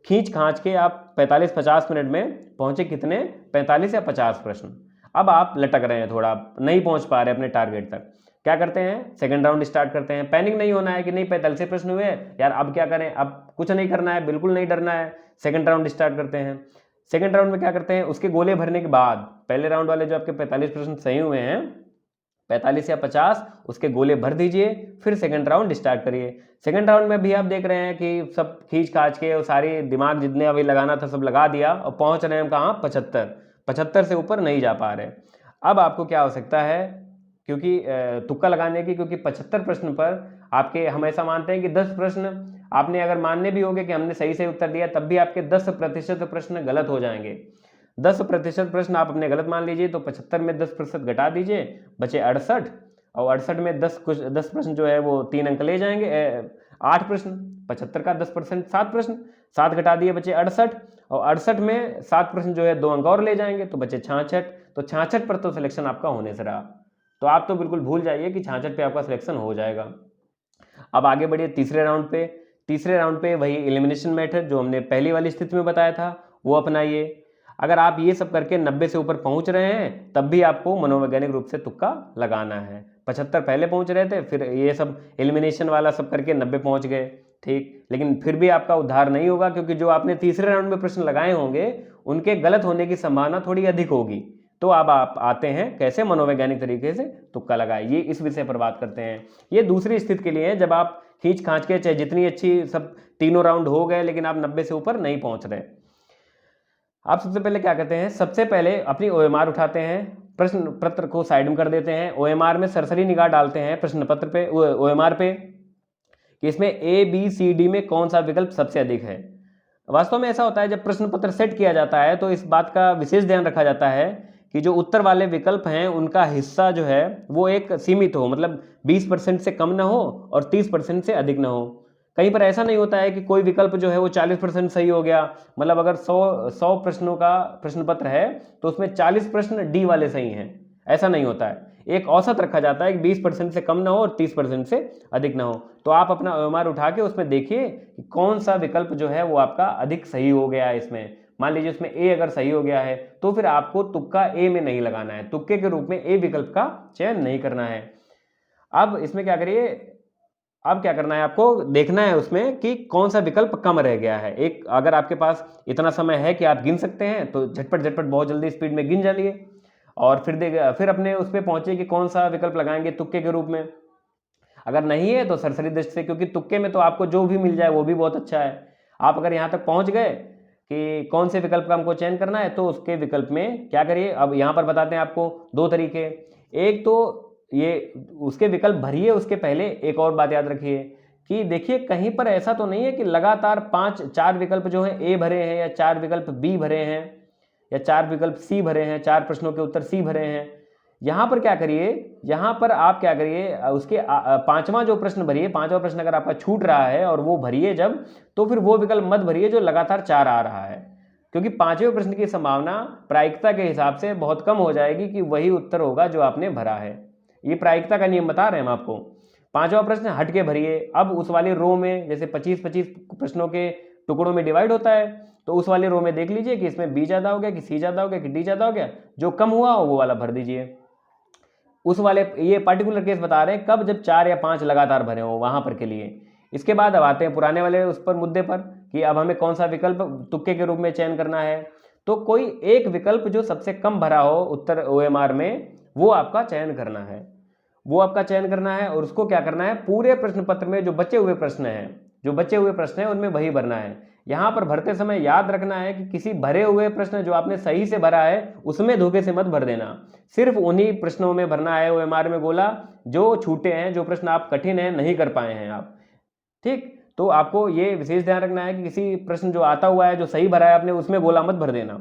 [SPEAKER 1] खींच खांच के आप 45-50 मिनट में पहुंचे कितने, 45 या 50 प्रश्न। अब आप लटक रहे हैं, थोड़ा नहीं पहुंच पा रहे अपने टारगेट तक, क्या करते हैं, सेकंड राउंड स्टार्ट करते हैं। पैनिक नहीं होना है कि नहीं 45 प्रश्न हुए यार अब क्या करें, अब कुछ नहीं करना है, बिल्कुल नहीं डरना है, सेकंड राउंड स्टार्ट करते हैं। सेकंड राउंड में क्या करते हैं, उसके गोले भरने के बाद पहले राउंड वाले जो आपके 45 प्रश्न सही हुए हैं, 45 या 50, उसके गोले भर दीजिए, फिर सेकंड राउंड स्टार्ट करिए। सेकंड राउंड में भी आप देख रहे हैं कि सब खींच खाच के और सारी दिमाग जितने अभी लगाना था सब लगा दिया, और पहुंच रहे हैं हम कहाँ, 75 से ऊपर नहीं जा पा रहे। अब आपको क्या आवश्यकता है, क्योंकि तुक्का लगाने की, क्योंकि 75 प्रश्न पर आपके, हम ऐसा मानते हैं कि 10 प्रश्न आपने अगर मानने भी होंगे कि हमने सही से उत्तर दिया, तब भी आपके 10% प्रश्न गलत हो जाएंगे। 10% प्रश्न आप अपने गलत मान लीजिए, तो 75 में 10% घटा दीजिए, बचे 68, और 68 में 10 प्रश्न जो है वो 3 अंक ले जाएंगे, 8 प्रश्न, 75 का 10% 7 प्रश्न, 7 घटा दिए बचे 68, और 68 में 7 प्रश्न जो है 2 अंक और ले जाएंगे, तो बचे 66, तो 66 पर तो सिलेक्शन आपका होने से रहा। तो आप तो बिल्कुल भूल जाइए कि 66 पे आपका सिलेक्शन हो जाएगा। अब आगे बढ़िए तीसरे राउंड पे। तीसरे राउंड पे वही एलिमिनेशन मेथड जो हमने पहली वाली स्थिति में बताया था वो अपनाइए। अगर आप ये सब करके 90 से ऊपर पहुंच रहे हैं तब भी आपको मनोवैज्ञानिक रूप से तुक्का लगाना है। 75 पहले पहुंच रहे थे, फिर ये सब एलिमिनेशन वाला सब करके 90 पहुंच गए, ठीक, लेकिन फिर भी आपका उद्धार नहीं होगा, क्योंकि जो आपने तीसरे राउंड में प्रश्न लगाए होंगे उनके गलत होने की संभावना थोड़ी अधिक होगी। तो अब आप आते हैं कैसे, मनोवैज्ञानिक तरीके से तुक्का लगाए, ये इस विषय पर बात करते हैं। ये दूसरी स्थिति के लिए है, जब आप खींच खांच के चाहे जितनी अच्छी सब तीनों राउंड हो गए लेकिन आप 90 से ऊपर नहीं पहुंच रहे। आप सबसे पहले क्या करते हैं, सबसे पहले अपनी ओएमआर उठाते हैं, प्रश्न पत्र को साइड में कर देते हैं, ओएमआर में सरसरी निगाह डालते हैं प्रश्न पत्र पे, ओएमआर पे, कि इसमें ए बी सी डी में कौन सा विकल्प सबसे अधिक है। वास्तव में ऐसा होता है, जब प्रश्न पत्र सेट किया जाता है तो इस बात का विशेष ध्यान रखा जाता है कि जो उत्तर वाले विकल्प हैं उनका हिस्सा जो है वो एक सीमित हो, मतलब 20% से कम ना हो और 30% से अधिक ना हो। कहीं पर ऐसा नहीं होता है कि कोई विकल्प जो है वो 40% सही हो गया, मतलब अगर 100 प्रश्नों का प्रश्न पत्र है तो उसमें 40 प्रश्न डी वाले सही हैं, ऐसा नहीं होता है। एक औसत रखा जाता है कि 20% से कम ना हो और 30% से अधिक ना हो। तो आप अपना ओएमआर उठा के उसमें देखिए कि कौन सा विकल्प जो है वो आपका अधिक सही हो गया है। इसमें मान लीजिए उसमें ए अगर सही हो गया है तो फिर आपको तुक्का ए में नहीं लगाना है, तुक्के के रूप में ए विकल्प का चयन नहीं करना है। अब इसमें क्या करिए, अब क्या करना है, आपको देखना है उसमें कि कौन सा विकल्प कम रह गया है। एक, अगर आपके पास इतना समय है कि आप गिन सकते हैं तो झटपट झटपट बहुत जल्दी स्पीड में गिन जाइए, और फिर अपने उस पर पहुंचे कि कौन सा विकल्प लगाएंगे तुक्के के रूप में। अगर नहीं है तो सरसरी दृष्टि से, क्योंकि तुक्के में तो आपको जो भी मिल जाए वो भी बहुत अच्छा है। आप अगर यहाँ तक पहुंच गए कि कौन से विकल्प का हमको चयन करना है, तो उसके विकल्प में क्या करिए। अब यहाँ पर बताते हैं आपको दो तरीके। एक तो ये उसके विकल्प भरिए, उसके पहले एक और बात याद रखिए कि देखिए कहीं पर ऐसा तो नहीं है कि लगातार 4 विकल्प जो हैं ए भरे हैं, या 4 विकल्प बी भरे हैं, या 4 विकल्प सी भरे हैं, 4 प्रश्नों के उत्तर सी भरे हैं। यहाँ पर क्या करिए, यहाँ पर आप क्या करिए, उसके पांचवा जो प्रश्न भरिए, पांचवा प्रश्न अगर आपका छूट रहा है और वो भरिए जब, तो फिर वो विकल्प मत भरिए जो लगातार 4 आ रहा है, क्योंकि पांचवें प्रश्न की संभावना प्रायिकता के हिसाब से बहुत कम हो जाएगी कि वही उत्तर होगा जो आपने भरा है। ये प्रायिकता का नियम बता रहे हैं हम आपको। पांचवा प्रश्न हट के भरिए। अब उस वाली रो में जैसे 25-25 प्रश्नों के टुकड़ों में डिवाइड होता है, तो उस वाले रो में देख लीजिए कि इसमें बी ज़्यादा हो गया, कि सी ज़्यादा हो गया, कि डी ज़्यादा हो गया। जो कम हुआ हो वो वाला भर दीजिए। उस वाले, ये पर्टिकुलर केस बता रहे हैं कब, जब 4 या 5 लगातार भरे हो वहां पर के लिए। इसके बाद अब आते हैं पुराने वाले उस पर मुद्दे पर कि अब हमें कौन सा विकल्प तुक्के के रूप में चयन करना है। तो कोई एक विकल्प जो सबसे कम भरा हो उत्तर OMR में, वो आपका चयन करना है, वो आपका चयन करना है। और उसको क्या करना है, पूरे प्रश्न पत्र में जो बचे हुए प्रश्न हैं उनमें वही भरना है। यहां पर भरते समय याद रखना है कि किसी भरे हुए प्रश्न जो आपने सही से भरा है उसमें धोखे से मत भर देना। सिर्फ उन्हीं प्रश्नों में भरना है OMR में गोला जो छूटे हैं, जो प्रश्न आप कठिन है नहीं कर पाए हैं आप। ठीक, तो आपको ये विशेष ध्यान रखना है कि किसी प्रश्न जो आता हुआ है जो सही भरा है आपने, उसमें गोला मत भर देना।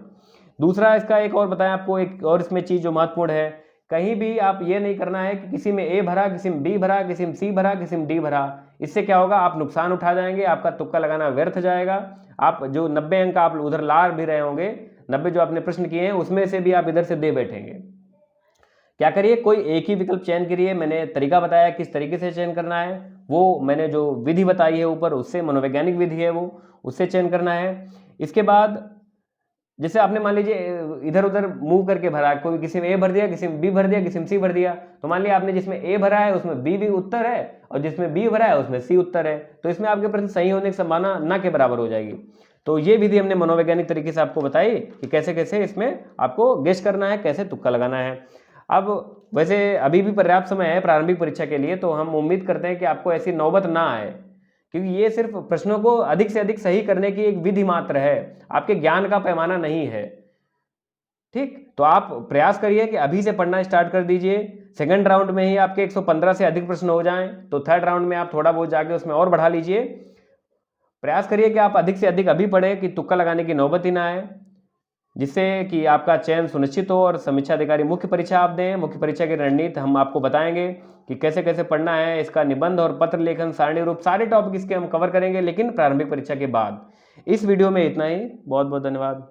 [SPEAKER 1] दूसरा इसका एक और बताएं आपको, एक और इसमें चीज जो महत्वपूर्ण है, कहीं भी आप ये नहीं करना है कि किसी में ए भरा, किसी में बी भरा, किसी में सी भरा, किसी में डी भरा। इससे क्या होगा, आप नुकसान उठा जाएंगे, आपका तुक्का लगाना व्यर्थ जाएगा। आप जो 90 अंक आप उधर ला भी रहे होंगे, 90 जो आपने प्रश्न किए हैं उसमें से भी आप इधर से दे बैठेंगे। क्या करिए, कोई एक ही विकल्प चयन करिए। मैंने तरीका बताया किस तरीके से चयन करना है, वो मैंने जो विधि बताई है ऊपर, उससे मनोवैज्ञानिक विधि है वो, उससे चयन करना है। इसके बाद जैसे आपने मान लीजिए इधर उधर मूव करके भरा, कोई किसी में ए भर दिया, किसी में बी भर दिया, किसी में सी भर दिया, तो मान लिया आपने जिसमें ए भरा है उसमें बी भी उत्तर है और जिसमें बी भरा है उसमें सी उत्तर है, तो इसमें आपके प्रश्न सही होने की संभावना ना के बराबर हो जाएगी। तो ये विधि हमने मनोवैज्ञानिक तरीके से आपको बताई कि कैसे कैसे इसमें आपको गेस करना है, कैसे तुक्का लगाना है। अब वैसे अभी भी पर्याप्त समय है प्रारंभिक परीक्षा के लिए, तो हम उम्मीद करते हैं कि आपको ऐसी नौबत ना आए, क्योंकि ये सिर्फ प्रश्नों को अधिक से अधिक सही करने की एक विधि मात्र है, आपके ज्ञान का पैमाना नहीं है। ठीक, तो आप प्रयास करिए कि अभी से पढ़ना स्टार्ट कर दीजिए। सेकंड राउंड में ही आपके 115 से अधिक प्रश्न हो जाएं, तो थर्ड राउंड में आप थोड़ा बहुत जाके उसमें और बढ़ा लीजिए। प्रयास करिए कि आप अधिक से अधिक अभी पढ़े कि तुक्का लगाने की नौबत ही ना आए, जिससे कि आपका चयन सुनिश्चित हो और समीक्षा अधिकारी मुख्य परीक्षा आप दें। मुख्य परीक्षा की रणनीति हम आपको बताएंगे कि कैसे कैसे पढ़ना है, इसका निबंध और पत्र लेखन, सारणी रूप, सारे टॉपिक इसके हम कवर करेंगे, लेकिन प्रारंभिक परीक्षा के बाद। इस वीडियो में इतना ही, बहुत बहुत धन्यवाद।